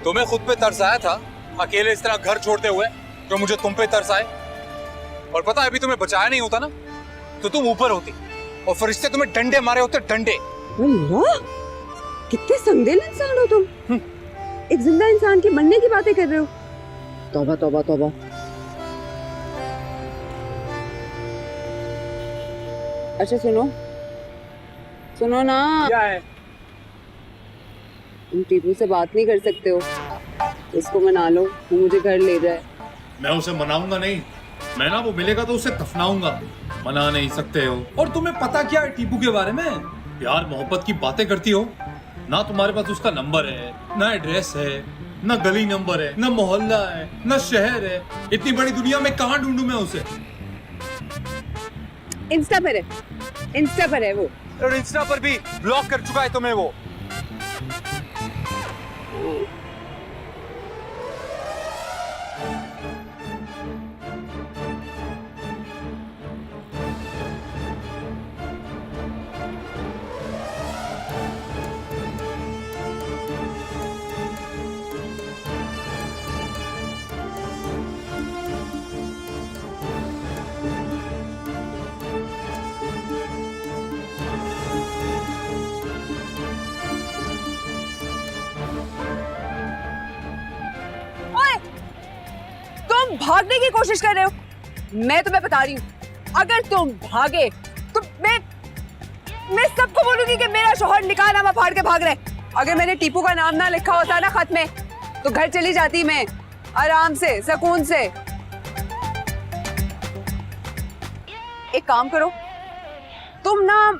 तुम्हें खुद पे तरस आया था अकेले इस तरह घर छोड़ते हुए, जो मुझे तुम पे तरस आए। और पता है, अभी तुम्हें बचाया नहीं होता ना तो तुम ऊपर होती और फरिश्ते तुम्हें डंडे मारे होते, डंडे। अल्लाह, कितने संगदिल इंसान हो तुम। एक जिंदा इंसान के मरने की बातें कर रहे हो। तौबा तौबा तौबा। अच्छा सुनो ना, क्या है? तुम टीपू से बात नहीं कर सकते हो, उसको मना लो, वो मुझे घर ले जाए। मैं उसे मनाऊंगा नहीं, मैं ना वो मिलेगा तो उसे दफनाऊंगा। मना नहीं सकते हो। और तुम्हें पता क्या है टीपू के बारे में? प्यार मोहब्बत की बातें करती हो ना, तुम्हारे पास उसका नंबर है ना, एड्रेस है ना, गली नंबर है ना, मोहल्ला है ना, शहर है। इतनी बड़ी दुनिया में कहाँ ढूंढूं मैं उसे? इंस्टा पर है वो। और इंस्टा पर भी ब्लॉक कर चुका है तुम्हें वो। भागने की कोशिश कर रहे हो। मैं तुम्हें बता रही हूँ, अगर तुम भागे तो मैं सबको बोलूंगी कि मेरा शौहर निकाहनामा फाड़ के भाग रहे। अगर मैंने टीपू का नाम ना लिखा होता ना खत में, तो घर चली जाती मैं आराम से, सुकून से। एक काम करो, तुम ना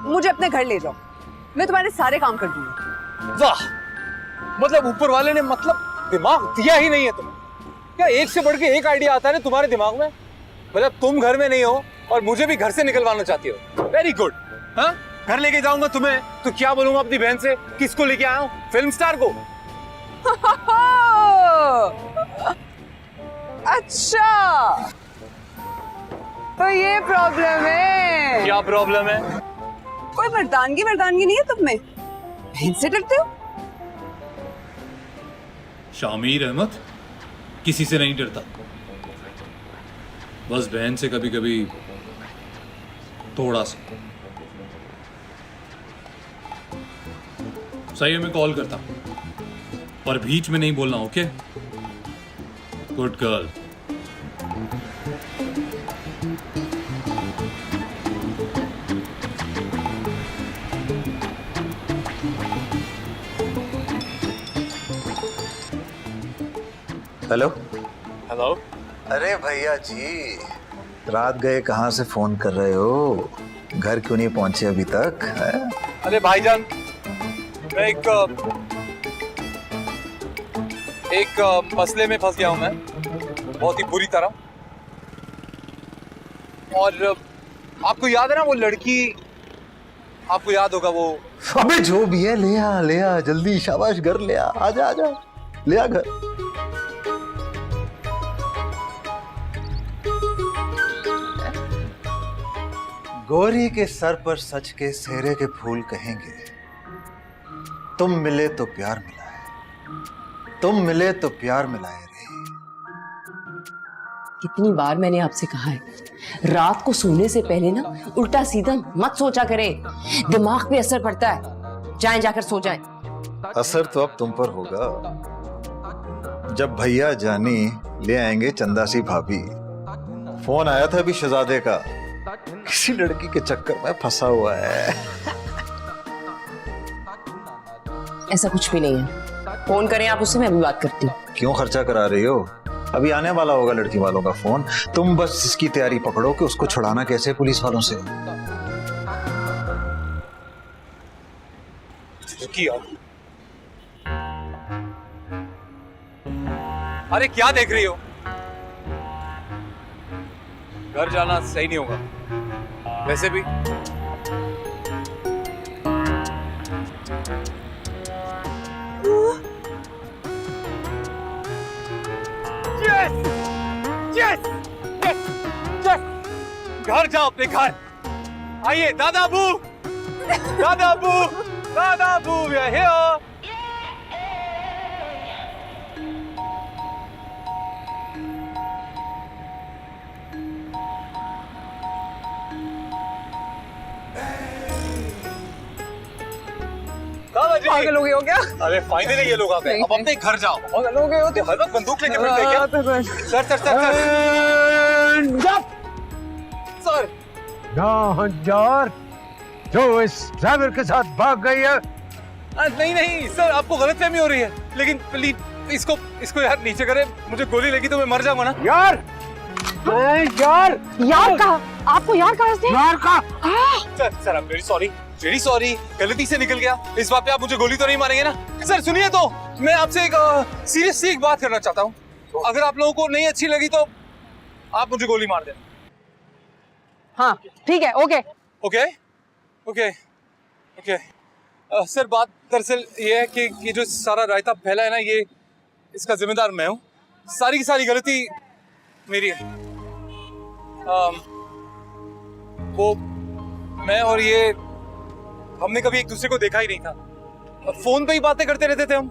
मुझे अपने घर ले जाओ, मैं तुम्हारे सारे काम कर दूंगी। वाह, मतलब ऊपर वाले ने मतलब दिमाग दिया ही नहीं है तुम्हें। क्या एक से बढ़ के एक आइडिया आता है ना तुम्हारे दिमाग में? मतलब तुम घर में नहीं हो और मुझे भी घर से निकलवाना चाहती हो। Very good. हाँ, घर लेके जाऊंगा तुम्हें तो क्या बोलूंगा अपनी बहन से? किसको लेके आया हूँ? फिल्म स्टार को। अच्छा, तो ये प्रॉब्लम है। क्या प्रॉब्लम है? कोई मर्दानगी नहीं है तुम में, बहन से डरते हो? शामिर अहमद किसी से नहीं डरता, बस बहन से कभी कभी थोड़ा सा। सही है, मैं कॉल करता हूं, पर बीच में नहीं बोलना, okay? Good girl. Hello. Hello. अरे भैया जी, रात गए कहाँ से फोन कर रहे हो? घर क्यों नहीं पहुंचे अभी तक है? अरे भाईजान, मैं एक मसले में फंस गया हूं, मैं बहुत ही बुरी तरह। और आपको याद है ना वो लड़की, आपको याद होगा वो। अबे जो भी है ले आ जल्दी, शाबाश, घर ले आ, आजा ले आ घर। गोरी के सर पर सच के सेहरे के फूल कहेंगे, तुम मिले तो प्यार मिला है, तुम मिले तो प्यार मिलाए रे। कितनी बार मैंने आपसे कहा है, रात को सोने से पहले ना उल्टा सीधा मत सोचा करें, दिमाग पे असर पड़ता है। जाएं, जाकर सो जाएं। असर तो अब तुम पर होगा, जब भैया जानी ले आएंगे चंदासी भाभी। फोन आया था अभी शहजादे का, किसी लड़की के चक्कर में फंसा हुआ है। ऐसा कुछ भी नहीं है, फोन करें आप उससे, मैं अभी बात करती हूँ। क्यों खर्चा करा रही हो? अभी आने वाला होगा लड़की वालों का फोन, तुम बस इसकी तैयारी पकड़ो कि उसको छुड़ाना कैसे पुलिस वालों से। अरे क्या देख रही हो? घर जाना सही नहीं होगा वैसे भी। घर जाओ अपने घर। आइए दादा बू, दादा बू, दादा बू, we are here। पागल हो गए हो क्या? अरे फाइनली ये लोग आ गए, अब अपने घर जाओ। पागल हो गए हो तो हर वक्त बंदूक लेके फिरते हैं क्या? Sir sir sir sir sir जो इस ड्राइवर के साथ भाग गई है। नहीं नहीं सर, आपको गलतफहमी हो रही है, लेकिन प्लीज इसको यार नीचे करे, मुझे गोली लगी तो मैं मर जाऊंगा ना यार। यार कहा आपको, यार कहा से? यार का sir I am very sorry, गलती से निकल गया। इस बात पे आप मुझे गोली तो नहीं मारेंगे ना? सर सुनिए, तो मैं आपसे एक सीरियसली एक बात करना चाहता हूँ। अगर आप लोगों को नहीं अच्छी लगी तो आप मुझे गोली मार देना। हाँ ठीक है, okay okay okay okay. Sir बात दरअसल ये है कि ये जो सारा रायता फैला है ना, ये इसका जिम्मेदार मैं हूँ। सारी की सारी गलती मेरी है। वो मैं और ये हमने कभी एक दूसरे को देखा ही नहीं था, और फोन पे ही बातें करते रहते थे हम,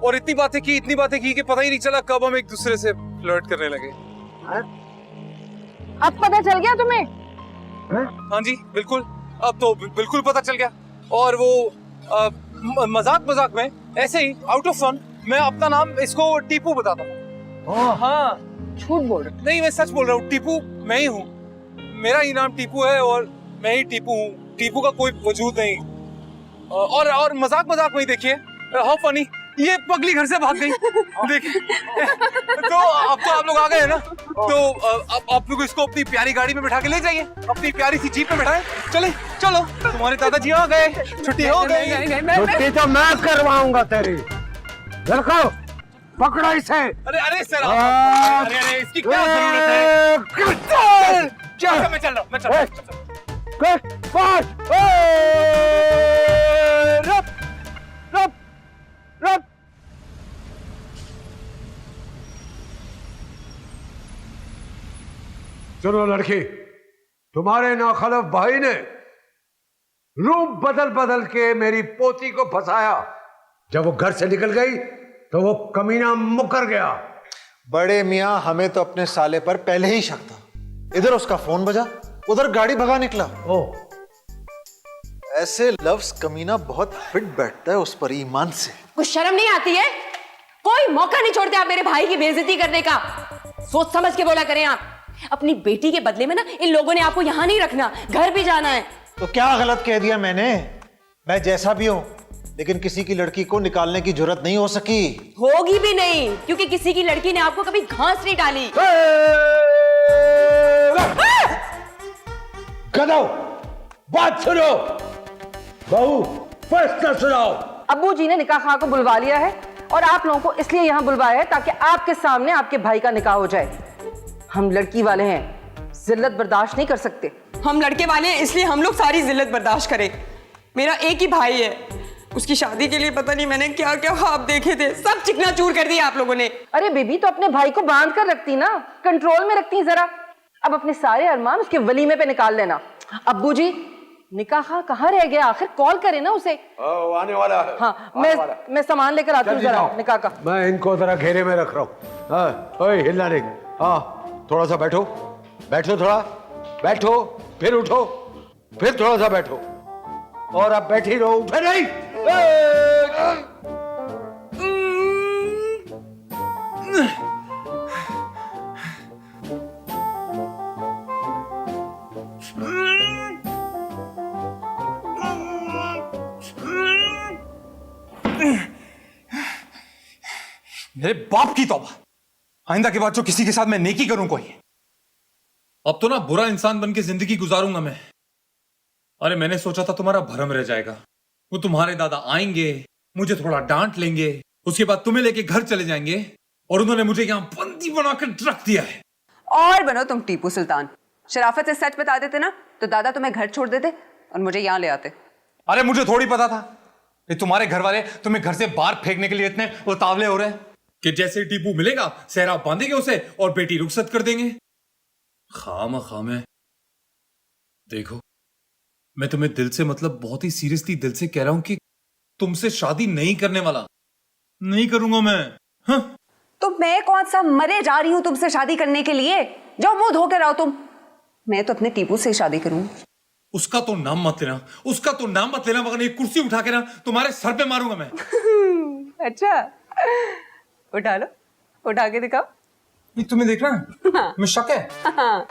और इतनी बातें की कि पता ही नहीं चला कब हम एक दूसरे से फ्लर्ट करने लगे। अब पता चल गया तुम्हें? हाँ जी बिल्कुल, अब तो बिल्कुल पता चल गया। और वो मजाक में ऐसे ही आउट ऑफ फन मैं अपना नाम इसको टीपू बताता हूँ। हाँ झूठ बोल रहे? नहीं मैं सच बोल रहा हूँ, टीपू मैं ही हूँ, मेरा ही नाम टीपू है और मैं ही टीपू हूँ, टीपू का कोई वजूद नहीं। और मजाक में ही देखिए, हाउ फनी, ये पगली घर से भाग गई। देखिए तो अब तो आप लोग आ गए हैं ना, तो अब आप लोग इसको अपनी प्यारी गाड़ी में बैठा के ले जाइए, अपनी प्यारी सी जीप में बैठाएं। चलो तुम्हारे दादाजी आ गए, छुट्टी हो गई। छुट्टी तो मैं करवाऊंगा तेरी। देखो पकड़ो इसे। अरे सर अरे इसकी क्या जरूरत है? चल मैं चल रहा हूँ। सुनो लड़की, तुम्हारे नाखलफ भाई ने रूप बदल बदल के मेरी पोती को फंसाया। जब वो घर से निकल गई तो वो कमीना मुकर गया। बड़े मियाँ, हमें तो अपने साले पर पहले ही शक था। इधर उसका फोन बजा, उधर गाड़ी भगा निकला। ओ, ऐसे लव्स कमीना बहुत फिट बैठता है उस पर ईमान से। कुछ शर्म नहीं आती है? कोई मौका नहीं छोड़ते आप मेरे भाई की बेइज्जती करने का। सोच समझ के बोला करें आप। अपनी बेटी के बदले में ना इन लोगों ने आपको यहाँ नहीं रखना, घर भी जाना है। तो क्या गलत कह दिया मैंने? मैं जैसा भी हूं, लेकिन किसी की लड़की को निकालने की जरूरत नहीं हो सकी। होगी भी नहीं, क्योंकि किसी की लड़की ने आपको कभी घास नहीं डाली। गधो, बात सुनो। बहू, फैसला सुनाओ। अब्बू जी ने निकाह खां को बुलवा लिया है और आप लोगों को इसलिए यहाँ बुलवाया है ताकि आपके सामने आपके भाई का निकाह हो जाए। हम लड़की वाले हैं, जिल्लत बर्दाश्त नहीं कर सकते। हम लड़के वाले हैं इसलिए हम लोग सारी जिल्लत बर्दाश्त करें। मेरा एक ही भाई है, उसकी शादी के लिए पता नहीं मैंने क्या क्या ख्वाब देखे थे, सब चिकना चूर कर दिया आप लोगों ने। अरे बेबी, तो अपने भाई को बांध कर रखती ना, कंट्रोल में रखती जरा। अब अपने सारे अरमान उसके वलीमे पे निकाल लेना। अब्बू जी, निकाह कहाँ रह गया? आखिर कॉल करे ना उसे। आने वाला है। हाँ, मैं सामान लेकर आती हूँ जरा निकाह का। मैं इनको जरा घेरे में रख रहा हूँ। ओए, हिलना नहीं। हाँ, थोड़ा सा बैठो, बैठो, थोड़ा बैठो, फिर उठो, फिर थोड़ा सा बैठो, और अब बैठी रहो, उठे नहीं। मेरे बाप की तौबा, आइंदा के बाद जो किसी के साथ मैं नेकी करूं कोई, अब तो ना बुरा इंसान बन के जिंदगी गुजारूंगा मैं। अरे मैंने सोचा था तुम्हारा भरम रह जाएगा, वो तुम्हारे दादा आएंगे, मुझे थोड़ा डांट लेंगे, उसके बाद तुम्हें लेके घर चले जाएंगे, और उन्होंने मुझे यहाँ बंदी बनाकर रख दिया है। और बनो तुम टीपू सुल्तान। शराफत से सच बता देते ना तो दादा तुम्हें घर छोड़ देते और मुझे यहाँ ले आते। अरे मुझे थोड़ी पता था कि तुम्हारे घर वाले तुम्हें घर से बाहर फेंकने के लिए इतने उतावले हो रहे हैं कि जैसे टीपू मिलेगा सहरा बांधेंगे उसे और बेटी रुखसत कर देंगे। खाम देखो, मैं तुम्हें दिल से, मतलब बहुत ही सीरियसली दिल से कह रहा हूं कि तुमसे शादी नहीं करने वाला, नहीं करूंगा मैं। हाँ? तो मैं कौन सा मरे जा रही हूँ तुमसे शादी करने के लिए? जाओ मुंह धो के रहो तुम। मैं तो अपने टीपू से शादी करूंगी। उसका तो नाम मत लेना, उसका तो नाम मत लेना, वरना ये कुर्सी उठा के ना तुम्हारे सर पे मारूंगा मैं। अच्छा, उठा लो, उठा के दिखाओ। ये तुम्हें देख रहा है? हाँ। मैं शक है। हाँ।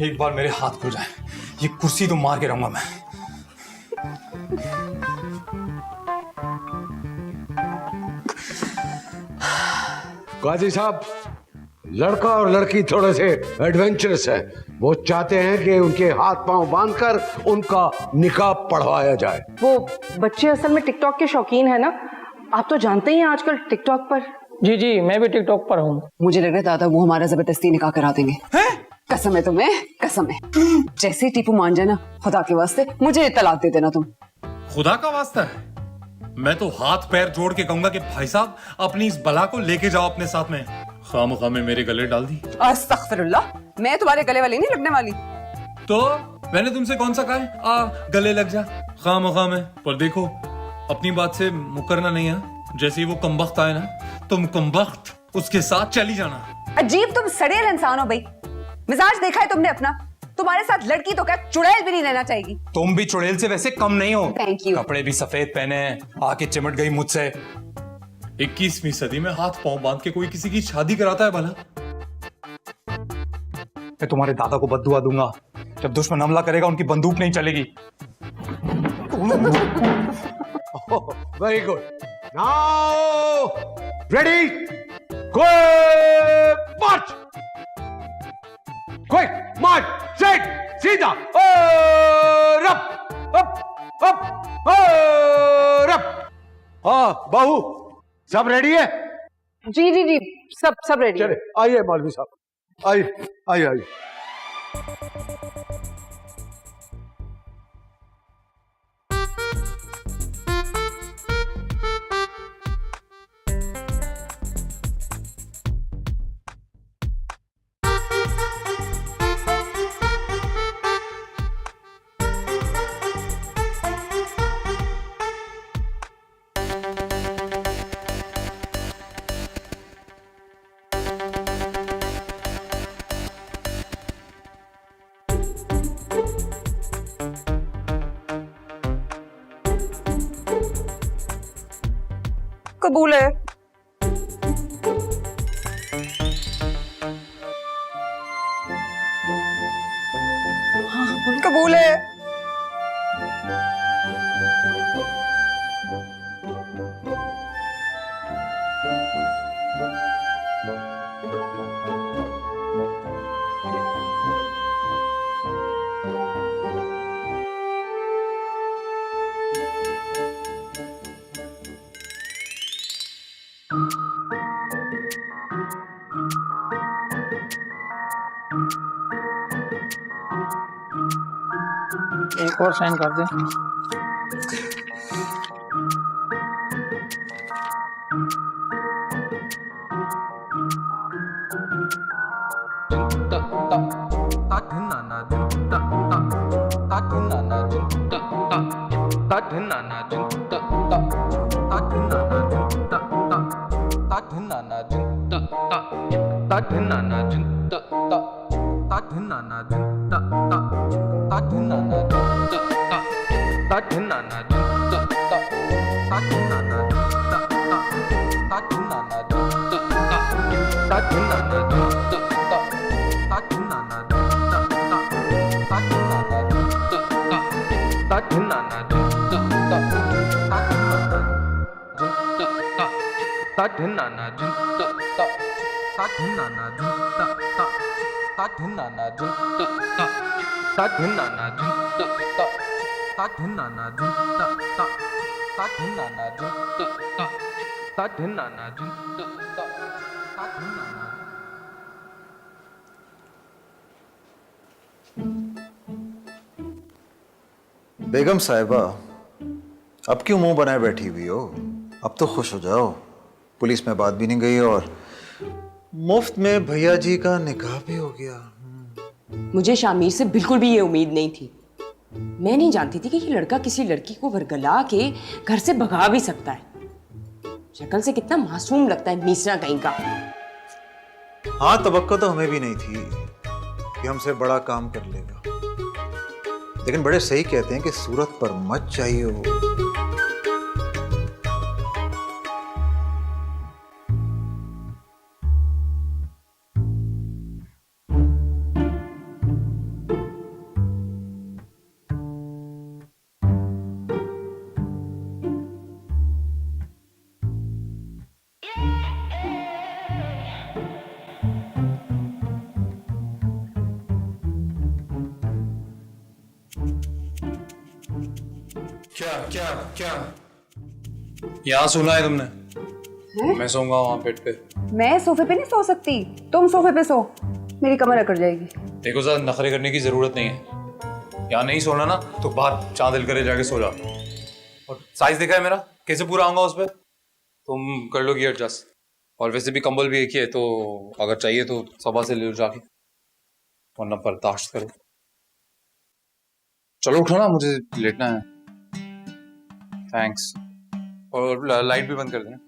एक बार मेरे हाथ खुल जाए, ये कुर्सी तो मार के रहूंगा मैं। गाजी साहब, लड़का और लड़की थोड़े से एडवेंचरस है। वो चाहते हैं कि उनके हाथ पांव बांधकर उनका निकाह पढ़वाया जाए। वो बच्चे असल में टिकटॉक के शौकीन है ना, आप तो जानते ही हैं आजकल टिकटॉक पर। जी जी, मैं भी टिकटॉक पर हूँ। मुझे लग रहा है दादा वो हमारा जबरदस्ती निकाह करा देंगे। कसम है तुम्हें, कसम है। जैसे ही टीपू मान जाए ना, खुदा के वास्ते मुझे तलाक दे देना तुम। खुदा का वास्ता है, मैं तो हाथ पैर जोड़ के कहूंगा कि भाई साहब अपनी इस बला को लेके जाओ अपने साथ में। खामखा में मेरे गले डाल दी। अस्तगफिरुल्लाह, मैं तुम्हारे गले वाली नहीं लगने वाली। तो मैंने तुमसे कौन सा कहा है आ गले लग जा खामखा में? पर देखो, अपनी बात से मुकरना नहीं है। जैसे ही वो कमबख्त आए ना, तुम कमबख्त उसके साथ चली जाना। अजीब तुम सड़ेल इंसान हो भाई। मिजाज देखा है तुमने अपना? तुम्हारे साथ लड़की तो क्या चुड़ैल भी नहीं रहना चाहिए। तुम भी चुड़ैल से वैसे कम नहीं हो। Thank you. कपड़े भी सफेद पहने हैं, आके चिमट गई मुझसे। 21वीं सदी में हाथ पांव बांध के कोई किसी की शादी कराता है भला? मैं तुम्हारे दादा को बद्दुआ दूंगा, जब दुश्मन हमला करेगा उनकी बंदूक नहीं चलेगी। Very good. Now ready, quick march, quick march, straight, सीधा, और अप, और अप। हाँ बहू, सब रेडी है? जी जी जी, सब रेडी। चले आइए मौलवी साहब, आइए आइए आइए। कबूल है। कबूल है। एक और साइन कर दे। बेगम साहिबा, अब क्यों मुंह बनाए बैठी हुई हो? अब तो खुश हो जाओ। पुलिस में बात भी नहीं गई और मुफ्त में भैया जी का निकाह भी हो गया। मुझे शामिर से बिल्कुल भी ये उम्मीद नहीं थी। मैं नहीं जानती थी कि ये लड़का किसी लड़की को वर्गला के घर से भगा भी सकता है। शक्ल से कितना मासूम लगता है, मीसरा कहीं का। हाँ, तवक्को तो हमें भी नहीं थी कि हमसे बड़ा काम कर लेगा, लेकिन बड़े सही कहते हैं कि सूरत पर मत चाहिए हो। क्या यहाँ सुना है तुमने? मैं सोऊंगा वहां बेड पे। मैं सोफे पे नहीं सो सकती, तुम सोफे पे सो, मेरी कमर अकड़ जाएगी। देखो ज़्यादा नखरे करने की जरूरत नहीं है। यहाँ नहीं सोना ना तो बाहर चांदिल करे जाके सो जा। और साइज देखा है मेरा, कैसे पूरा आऊंगा उस पर? तुम कर लोगी एडजस्ट। और वैसे भी कंबल भी एक ही है, तो अगर चाहिए तो सभा से ले लो जाके, वरना बर्दाश्त करो। चलो उठो ना, मुझे लेटना है। थैंक्स। और लाइट भी बंद कर देना।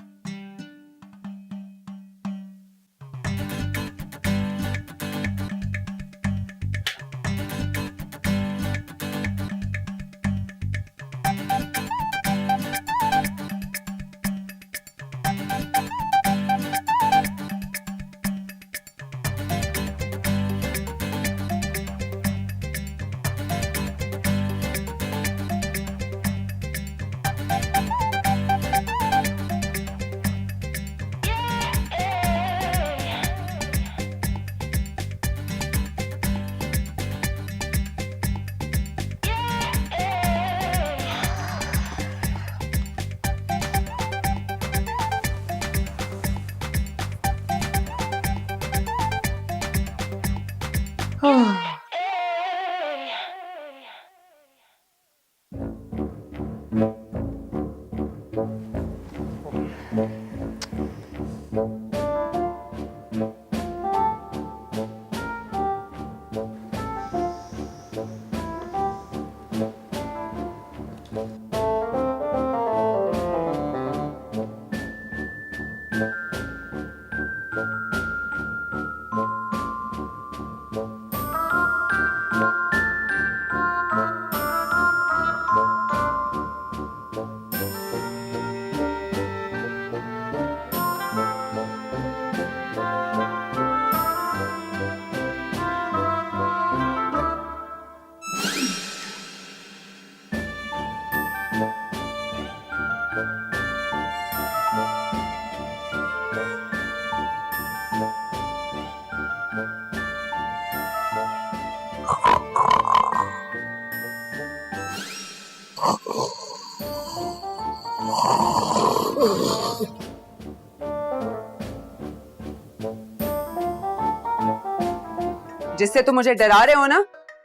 जिससे तुम मुझे डरा रहे हो ना,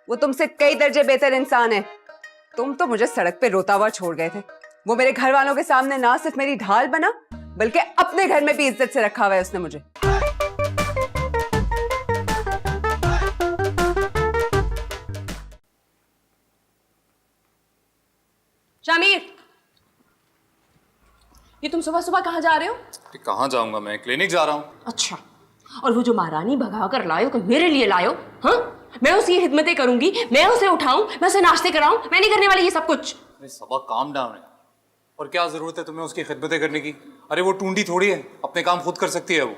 वो तुमसे कई दर्जे बेहतर इंसान है। तुम तो मुझे सड़क पे रोता हुआ छोड़ गए थे। वो मेरे घर वालों के सामने ना सिर्फ मेरी ढाल बना, बल्कि अपने घर में भी इज्जत से रखा हुआ है उसने मुझे। शामिर, ये तुम सुबह सुबह कहाँ जा रहे हो? कहाँ जाऊंगा, मैं क्लिनिक जा रहा हूँ। अच्छा, और वो जो महारानी भगा कर लायो, कोई मेरे लिए लायो? हाँ, मैं उसकी हिदमतें करूंगी, मैं उसे उठाऊं, मैं उसे नाश्ते कराऊं, मैं नहीं करने वाली ये सब कुछ। अरे सबा काम डाउन है, और क्या जरूरत है तुम्हें उसकी खिदमतें करने की? अरे वो टूंडी थोड़ी है, अपने काम खुद कर सकती है वो।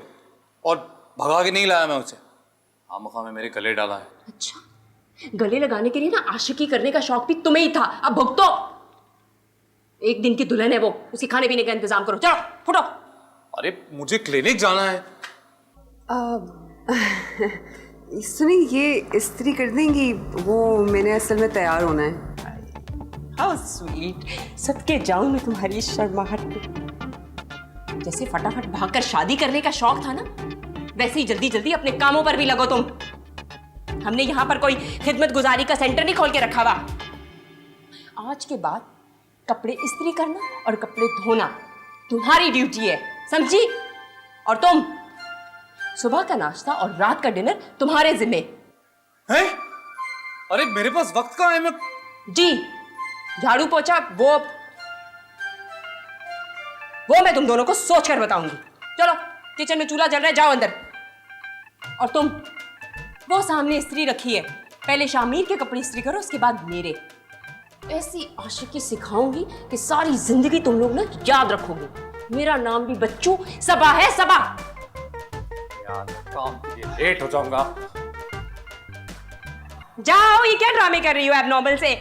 और भगा के नहीं लाया मैं उसे, खामखा में मेरे गले डाला है। अच्छा, गले लगाने के लिए ना आशिकी करने का शौक भी तुम्हें ही था, अब भुगतो। एक दिन की दुल्हन है वो, उसके खाने पीने का इंतजाम करो, चलो फुटो। अरे मुझे क्लिनिक जाना है। सुनिए, ये इस्त्री कर देंगी? वो मैंने असल में तैयार होना है। हाउ स्वीट, सदके जाऊं मैं तुम्हारी शर्माहट पे। जैसे फटाफट भागकर शादी करने का शौक था ना, वैसे ही जल्दी जल्दी अपने कामों पर भी लगो तुम। हमने यहाँ पर कोई खिदमत गुजारी का सेंटर नहीं खोल के रखा हुआ। आज के बाद कपड़े इस्त्री करना और कपड़े धोना तुम्हारी ड्यूटी है, समझी? और तुम, सुबह का नाश्ता और रात का डिनर तुम्हारे जिम्मे हैं? अरे मेरे पास वक्त कहाँ है? मैं जी, झाड़ू पोछा वो मैं तुम दोनों को सोच कर बताऊंगी। चलो, किचन में चूल्हा जल रहा है, जाओ अंदर। और तुम, वो सामने इस्त्री रखी है, पहले शामिर के कपड़े इस्त्री करो, उसके बाद मेरे। ऐसी आशिकी सिखाऊंगी कि सारी जिंदगी तुम लोग ना याद रखोगे। मेरा नाम भी बच्चू सबा है, सबा। यार काम के लिए लेट हो जाऊंगा। जाओ, ये क्या ड्रामे कर रही हो एबनॉर्मल से?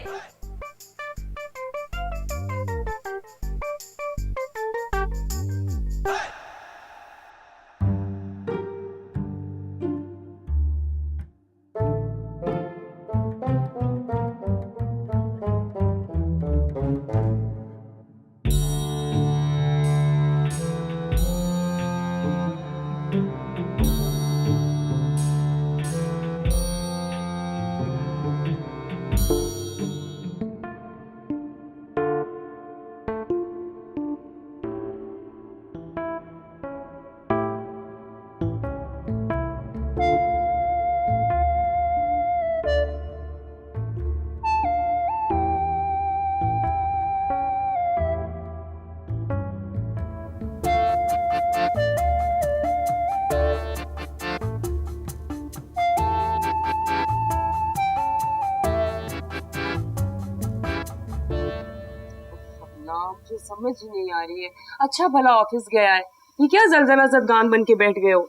मुझे समझ ही नहीं आ रही है। अच्छा भला ऑफिस गया है, ये क्या जलजला जदगान बन के बैठ गए हो?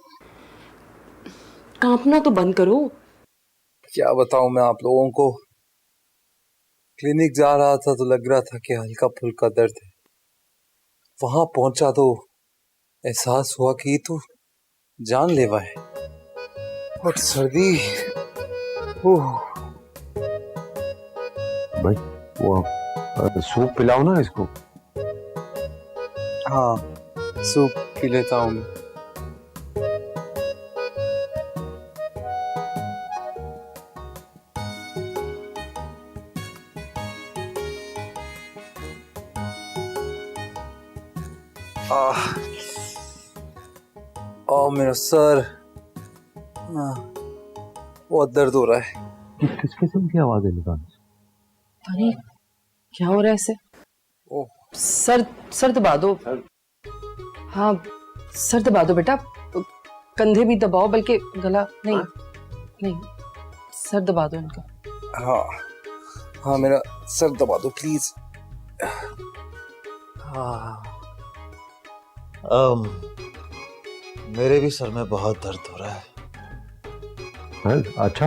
कांपना तो बंद करो। क्या बताऊं मैं आप लोगों को, क्लिनिक जा रहा था तो लग रहा था कि हल्का फुल्का दर्द है। वहां पहुंचा तो एहसास हुआ कि ये तो जानलेवा है। और सर्दी, भाई वो सूप पिलाओ ना इसको। हाँ, सूप पी लेता हूँ मैं। मेरा सर, बहुत दर्द हो रहा है। किस किस्म की आवाजें निकाल? अरे क्या हो रहा है ऐसे? सर दबा दो। हाँ, सर दबा दो बेटा, कंधे भी दबाओ, बल्कि गला नहीं। नहीं, सर दबा दो इनका। हाँ हाँ, मेरा सर दबा दो प्लीज। हाँ, मेरे भी सर में बहुत दर्द हो रहा है। अच्छा,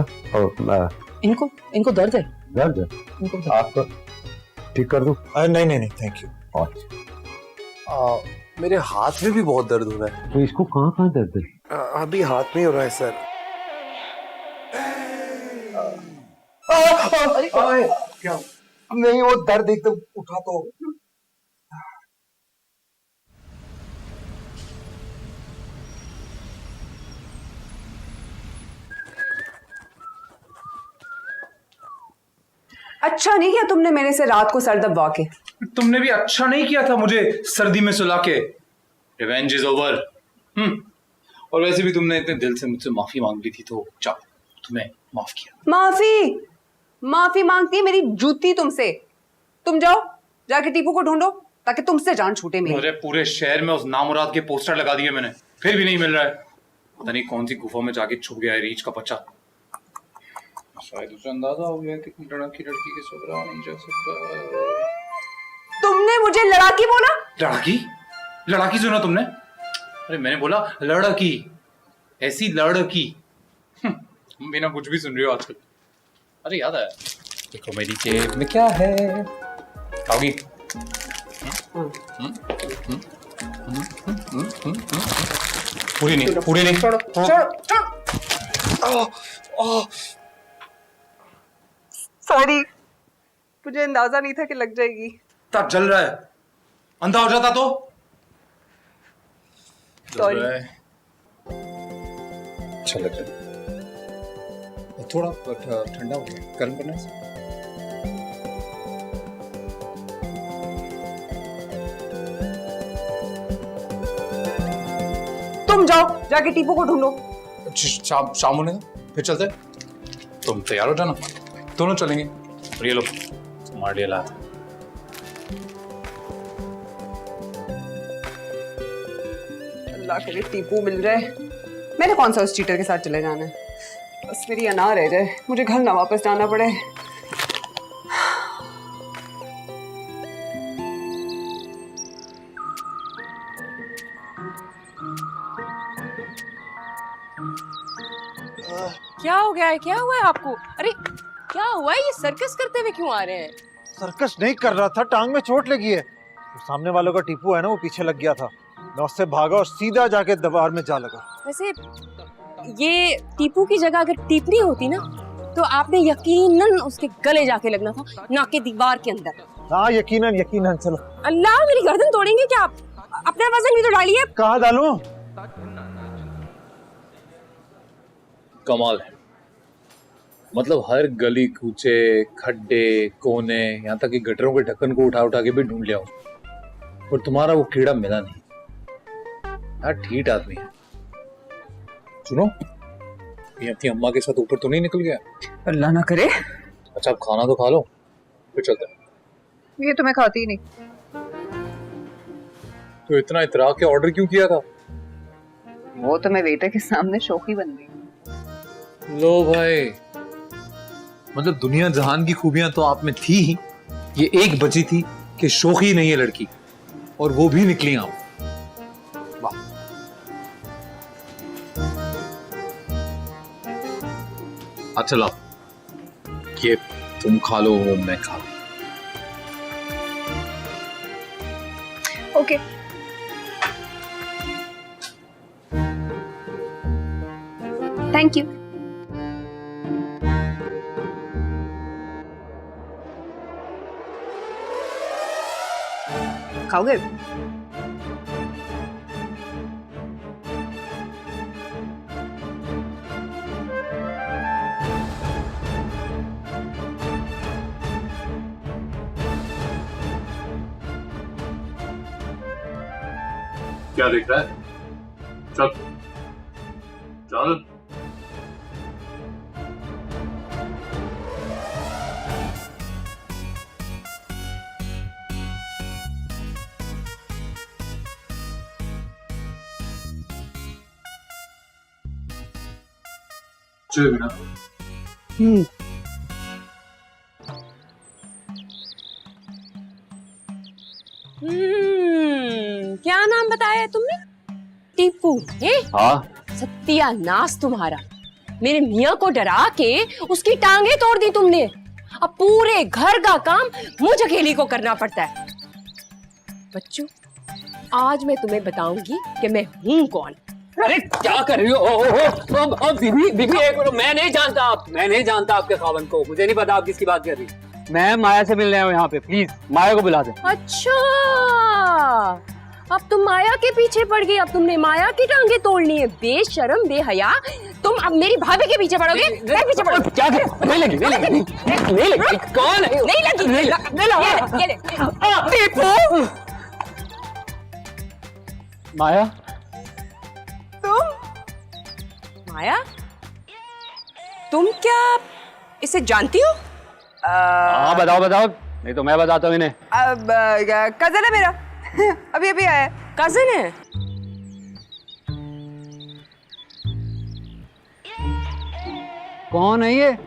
इनको दर्द है? दर्द है? इनको दर्द। आप ठीक कर दो। नहीं, थैंक यू। मेरे हाथ में भी बहुत दर्द हो रहा है। तो इसको कहाँ दर्द है? अभी हाथ में हो रहा है सर। क्या? नहीं, वो दर्द एकदम उठा तो अच्छा नहीं किया तुमने मेरे से रात को सर दबवा के। तुमने भी अच्छा नहीं किया था मुझे सर्दी में सुला के। Revenge is over. और वैसे भी तुमने इतने दिल से मुझसे माफी मांग ली थी, तो चलो तुम्हें माफ किया। माफी मांगती है मेरी जूती तुमसे। तुम जाओ जाके टीपू को ढूंढो ताकि तुमसे जान छूटे मेरी। मुझे पूरे शहर में उस नामुराद के पोस्टर लगा दिए मैंने, फिर भी नहीं मिल रहा है। पता नहीं कौन सी गुफा में जाके छुप गया है रीच का बच्चा। शायद उसे अंदाजा हो गया कि लड़की के सोबरा नहीं जा सकता। तुमने मुझे लड़ाकी बोला? लड़ाकी सुना तुमने? अरे मैंने बोला लड़की, ऐसी लड़की। बिना कुछ भी सुन रही हो आजकल। अरे याद आया, देखो मेरी जेब में क्या है। खाओगी? पूरी नहीं। छोड़ो। सॉरी, मुझे अंदाजा नहीं था कि लग जाएगी। तब जल रहा है, अंधा हो जाता तो। सॉरी। अच्छा लग रहा है, थोड़ा ठंडा हो गया, गर्म करना है। तुम जाओ जाके टीपू को ढूंढो। शाम होने दो, फिर चलते हैं। तुम तैयार हो जाना, दोनों चलेंगे। और ये लो तुम्हारे लिए लाया। अल्लाह करे टीपू मिल जाए। मैंने कौन सा उस चीटर के साथ चले जाना है। बस मेरी अनार रह जाए, मुझे घर ना वापस जाना पड़े। क्या हो गया है? क्या हुआ है आपको? अरे क्या हुआ है? ये सर्कस करते हुए क्यों आ रहे हैं? सर्कस नहीं कर रहा था, टांग में चोट लगी है। तो सामने वालों का टीपू है ना, वो पीछे लग गया था। मैं उससे भागा और सीधा जाके दीवार में जा लगा। वैसे ये टीपू की जगह अगर टीपनी होती ना, तो आपने यकीनन उसके गले जाके लगना था, ना कि दीवार के अंदर। हाँ यकीनन। चलो। अल्लाह, मेरी गर्दन तोड़ेंगे क्या आप? अपना वजन भी तो डालिए। कहाँ डालूं? कमाल है, मतलब हर गली कूचे, खड्डे, कोने, यहाँ तक कि गटरों के ढक्कन को उठा के भी ढूंढ लिया हूं, और तुम्हारा वो कीड़ा मिला नहीं। यार ठीक आदमी है। सुनो, ये अपनी अम्मा के साथ ऊपर तो नहीं निकल गया? अल्लाह ना करे। अच्छा अब खाना तो खा लो, फिर चलते हैं। ये तो मैं खाती ही नहीं। तो इतना इतरा के ऑर्डर क्यों किया था? वो तो मैं वेटर के सामने शौकी बन गई। लो भाई, मतलब दुनिया जहान की खूबियां तो आप में थी ही, ये एक बची थी कि शौकी नहीं है लड़की, और वो भी निकली आप। वाह। अच्छा ला, ये तुम खा लो, वो मैं खा लूं। ओके। Thank you. खाओगे? क्या देख रहा है? चल चल। चल बिना। क्या नाम बताया है तुमने? टीपू? हाँ। सत्यानाश तुम्हारा। मेरे मियाँ को डरा के उसकी टांगे तोड़ दी तुमने। अब पूरे घर का काम मुझे अकेली को करना पड़ता है। बच्चों, आज मैं तुम्हें बताऊंगी कि मैं हूँ कौन। अरे क्या कर रही हो? बीबी एक मिनट, मैं नहीं जानता आपके खावंद को। मुझे नहीं पता आप किसकी बात कर रही। मैं माया से मिलने आया हूँ यहाँ पे, प्लीज माया को बुला दे। अच्छा, अब तुम माया के पीछे पड़ गई, अब तुमने माया की टांगे तोड़नी है। बेशरम बेहया, तुम अब मेरी भाभी के पीछे पड़ोगे? मैं पीछे पड़ोगे? क्या नहीं लगी, नहीं लगी, नहीं लगी, कौन है? नहीं लगी, ये ले। टीपू, माया, माया, तुम क्या इसे जानती हो? हाँ बताओ बताओ, नहीं तो मैं बताता हूँ इन्हें। अब कजन है मेरा, अभी अभी आया है। कजिन है? कौन है ये?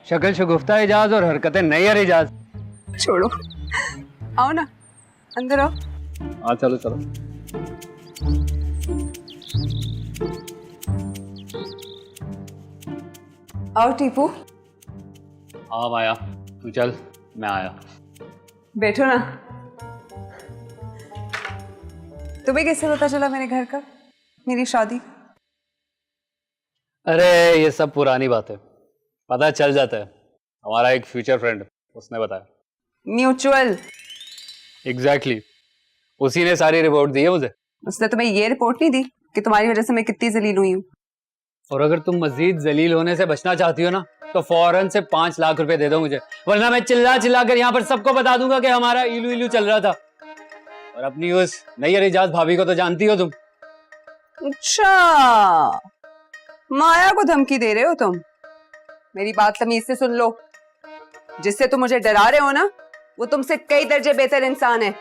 शक्ल शगुफ्ता एजाज और हरकतें नैयर एजाज। छोड़ो, आओ ना, अंदर आओ। हाँ चलो चलो। आओ टीपू, हाँ माया, तू चल, मैं आया। बैठो ना। तुम्हें कैसे पता चला मेरे घर का, मेरी शादी? अरे ये सब पुरानी बात है, पता चल जाता है। हमारा एक फ्यूचर फ्रेंड, उसने बताया। म्यूचुअल। एग्जैक्टली, उसी ने सारी रिपोर्ट दी है मुझे। उसने तुम्हें ये रिपोर्ट नहीं दी कि तुम्हारी वजह से मैं कितनी जलील हुई हूँ? और अगर तुम मजीद जलील होने से बचना चाहती हो ना, तो फौरन से 5 लाख रुपए दे दो मुझे, वरना मैं चिल्ला चिल्ला कर यहाँ पर सबको बता दूंगा कि हमारा इलू इलू चल रहा था। और अपनी उस नैयर एजाज भाभी को तो जानती हो तुम। अच्छा, माया को धमकी दे रहे हो तुम? मेरी बात तमीज से सुन लो, जिससे तुम मुझे डरा रहे हो ना, वो तुमसे कई दर्जे बेहतर इंसान है।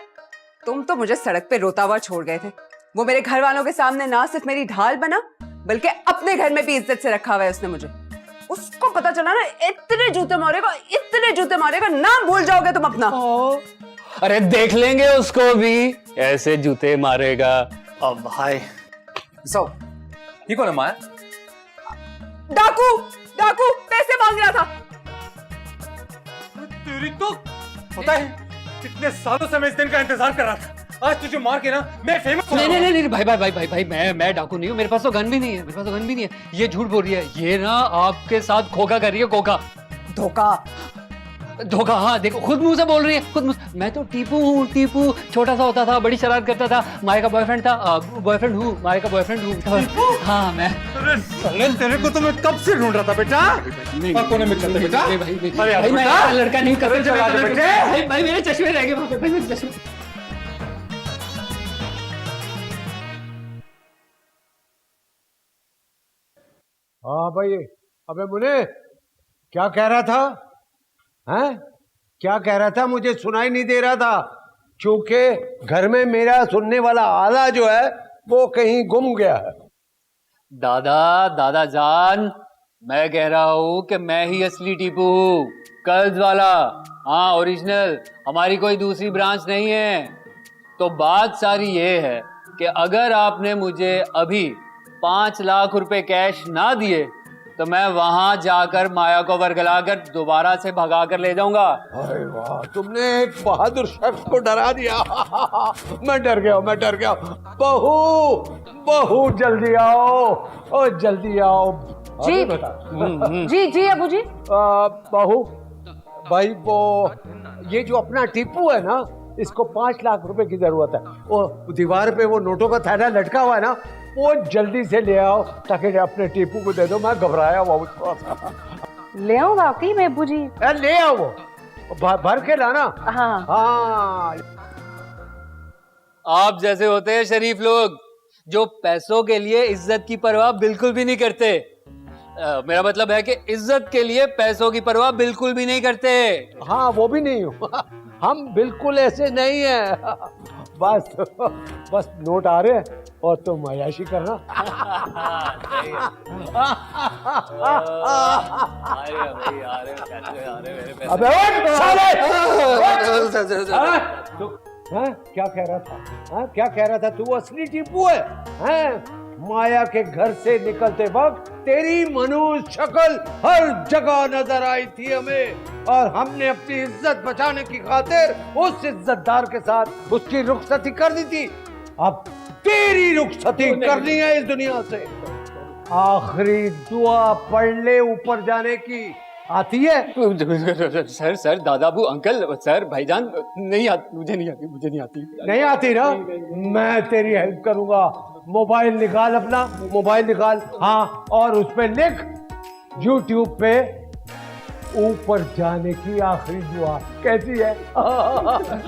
तुम तो मुझे सड़क पे रोता हुआ छोड़ गए थे, वो मेरे घर वालों के सामने ना सिर्फ मेरी ढाल बना, बल्कि अपने घर में भी इज्जत से रखा हुआ है उसने मुझे। उसको पता चला ना, इतने जूते मारेगा, नाम भूल जाओगे तुम अपना। अरे देख लेंगे उसको भी, ऐसे जूते मारेगा। अब भाई ये कौन है माया? डाकू पैसे मांग रहा था। तेरी तो पता है कितने सालों से मैं इस दिन का इंतजार कर रहा था। आज तुझे मार के ना मैं फेमस हो रहा हूं। नहीं भाई, मैं डाकू नहीं हूँ, मेरे पास तो गन भी नहीं है, ये झूठ बोल रही है। ये ना आपके साथ खोखा कर रही है, खोखा। धोखा, हाँ देखो, खुद मुंह से बोल रही है, खुद मुंह। मैं तो टीपू हूँ, टीपू छोटा सा होता था, बड़ी शरारत करता था, माया का बॉयफ्रेंड था, बॉयफ्रेंड हूँ। हाँ मैं। अरे तेरे को तो मैं कब से ढूंढ रहा था बेटा। कोने में चल बेटा। भाई मैं लड़का नहीं कर, भाई मेरे चश्मे रह गए वहाँ पे, भाई मेरे चश्मे। हाँ भाई, अबे मुने क्या कह रहा था? हैं? क्या कह रहा था? मुझे सुनाई नहीं दे रहा था, क्योंकि घर में मेरा सुनने वाला आला जो है वो कहीं गुम गया है। दादा जान, मैं कह रहा हूँ कि मैं ही असली टीपू हूँ, कर्ज वाला। हाँ ओरिजिनल, हमारी कोई दूसरी ब्रांच नहीं है। तो बात सारी ये है कि अगर आपने मुझे अभी 5 लाख रुपए कैश ना दिए तो मैं वहां जाकर माया को वर्गलाकर दोबारा से भगा कर ले जाऊंगा। अरे वाह, तुमने एक बहादुर शख्स को डरा दिया। मैं डर गया। बहू जल्दी आओ, जल्दी आओ। जी बेटा। जी अबू जी। बहू भाई, वो ये जो अपना टीपू है ना, इसको 5 लाख रुपए की जरूरत है। वो दीवार पे वो नोटों का थैला लटका हुआ है ना, वो जल्दी से ले आओ ताकि अपने टीपू को दे दो। मैं घबराया हुआ थोड़ा सा। ले आओ वाकई में अबू जी? ले आओ, वो भर के लाना। हाँ। आप जैसे होते हैं शरीफ लोग, जो पैसों के लिए इज्जत की परवाह बिल्कुल भी नहीं करते। मेरा मतलब है कि इज्जत के लिए पैसों की परवाह बिल्कुल भी नहीं करते। हाँ, वो भी नहीं हूँ। हम बिल्कुल ऐसे नहीं है। बस नोट आ रहे हैं और तुम अयाशी करना। अबे क्या कह रहा था? क्या कह रहा था? तू असली टीपू है? माया के घर से निकलते वक्त तेरी मनुष्य शक्ल हर जगह नजर आई थी हमें, और हमने अपनी इज्जत बचाने की खातिर उस इज्जतदार के साथ उसकी रुखसती कर दी थी। अब तेरी रुखसती करनी है इस दुनिया से। आखिरी दुआ पढ़ ले ऊपर जाने की, आती है? सर सर दादाबू अंकल सर भाईजान नहीं आती, मुझे नहीं आती, मुझे नहीं आती। नहीं आती ना? मैं तेरी हेल्प करूंगा। मोबाइल निकाल अपना, मोबाइल निकाल। हाँ, और उस पे लिख YouTube पे ऊपर जाने की आखिरी दुआ। कैसी है?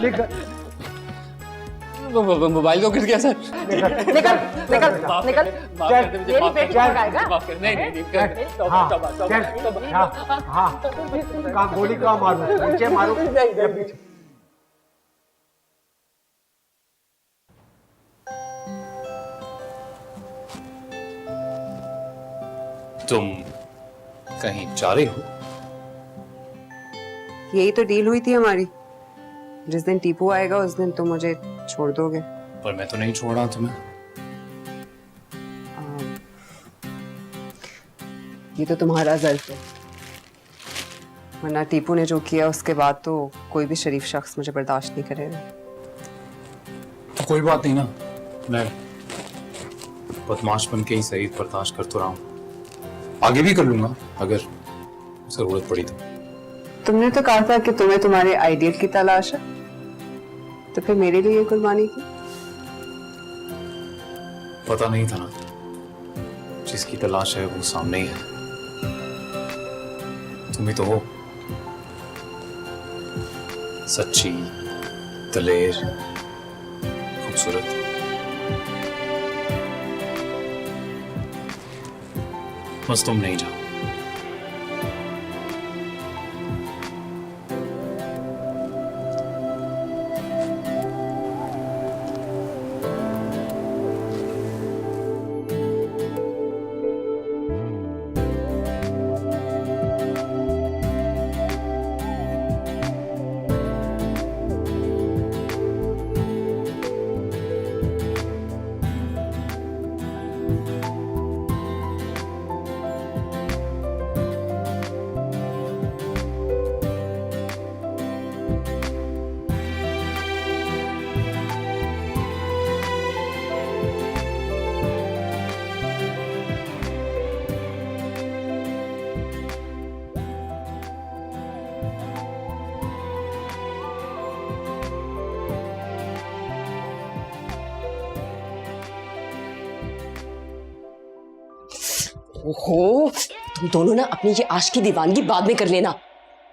लिख। मोबाइल तो गिर गया सर। निकल निकल निकल। मेरी बेटी को भगाएगा? हाँ, चल। हाँ, कहाँ गोली कहाँ मारूं? नीचे मारूं या पीछे? तुम कहीं जा रही हो? यही तो डील हुई थी हमारी। जिस दिन टीपू आएगा उस दिन तुम मुझे छोड़ दोगे। पर मैं तो नहीं छोड़ रहा तुम्हें। ये तो तुम्हारा ज़र्फ है, वरना टीपू ने जो किया उसके बाद तो कोई भी शरीफ शख्स मुझे बर्दाश्त नहीं करेगा। तो कोई बात नहीं ना, मैं बदमाश बन के ही सही बर्दाश्त कर तो रहा हूँ, आगे भी कर लूंगा अगर जरूरत पड़ी तो। तुमने तो कहा था कि तुम्हें तुम्हारे आइडियल की तलाश है, तो फिर मेरे लिए ये कुर्बानी की? पता नहीं था ना, जिसकी तलाश है वो सामने ही है। तुम ही तो हो, सच्ची, दलेर, खूबसूरत। बस तुम नहीं जाओ। ओहो, तुम दोनों ना अपनी ये आश की दीवानगी बाद में कर लेना।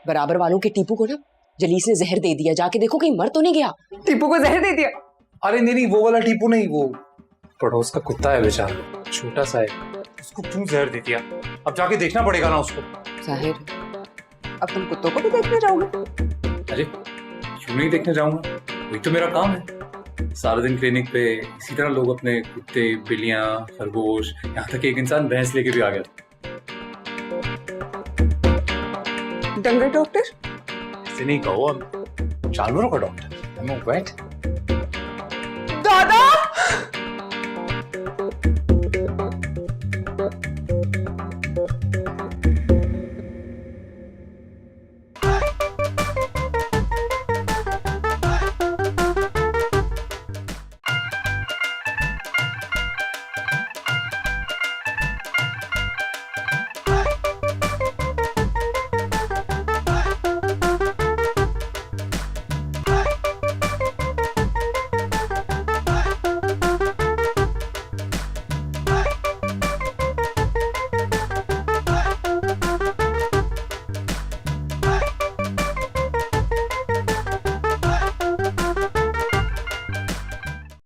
बराबर वालों के टीपू को ना जलीस ने जहर दे दिया, जाके देखो कहीं मर तो नहीं गया। टीपू को जहर दे दिया? अरे नहीं, वो वाला टीपू नहीं, वो पड़ोस का कुत्ता है बेचारा, छोटा सा है, उसको क्यों जहर दे दिया? अब जाके देखना पड़ेगा ना उसको। जाहिर, अब तुम कुत्तों को भी देखने जाओगे? अरे क्यों नहीं देखने जाऊंगा, वही तो मेरा काम है। सारा दिन क्लिनिक पे इसी तरह लोग अपने कुत्ते, बिल्लियां, खरगोश, यहाँ तक एक इंसान भैंस लेके भी आ गया था। डंगर डॉक्टर? ऐसे नहीं कहो, जानवरों का डॉक्टर। दादा!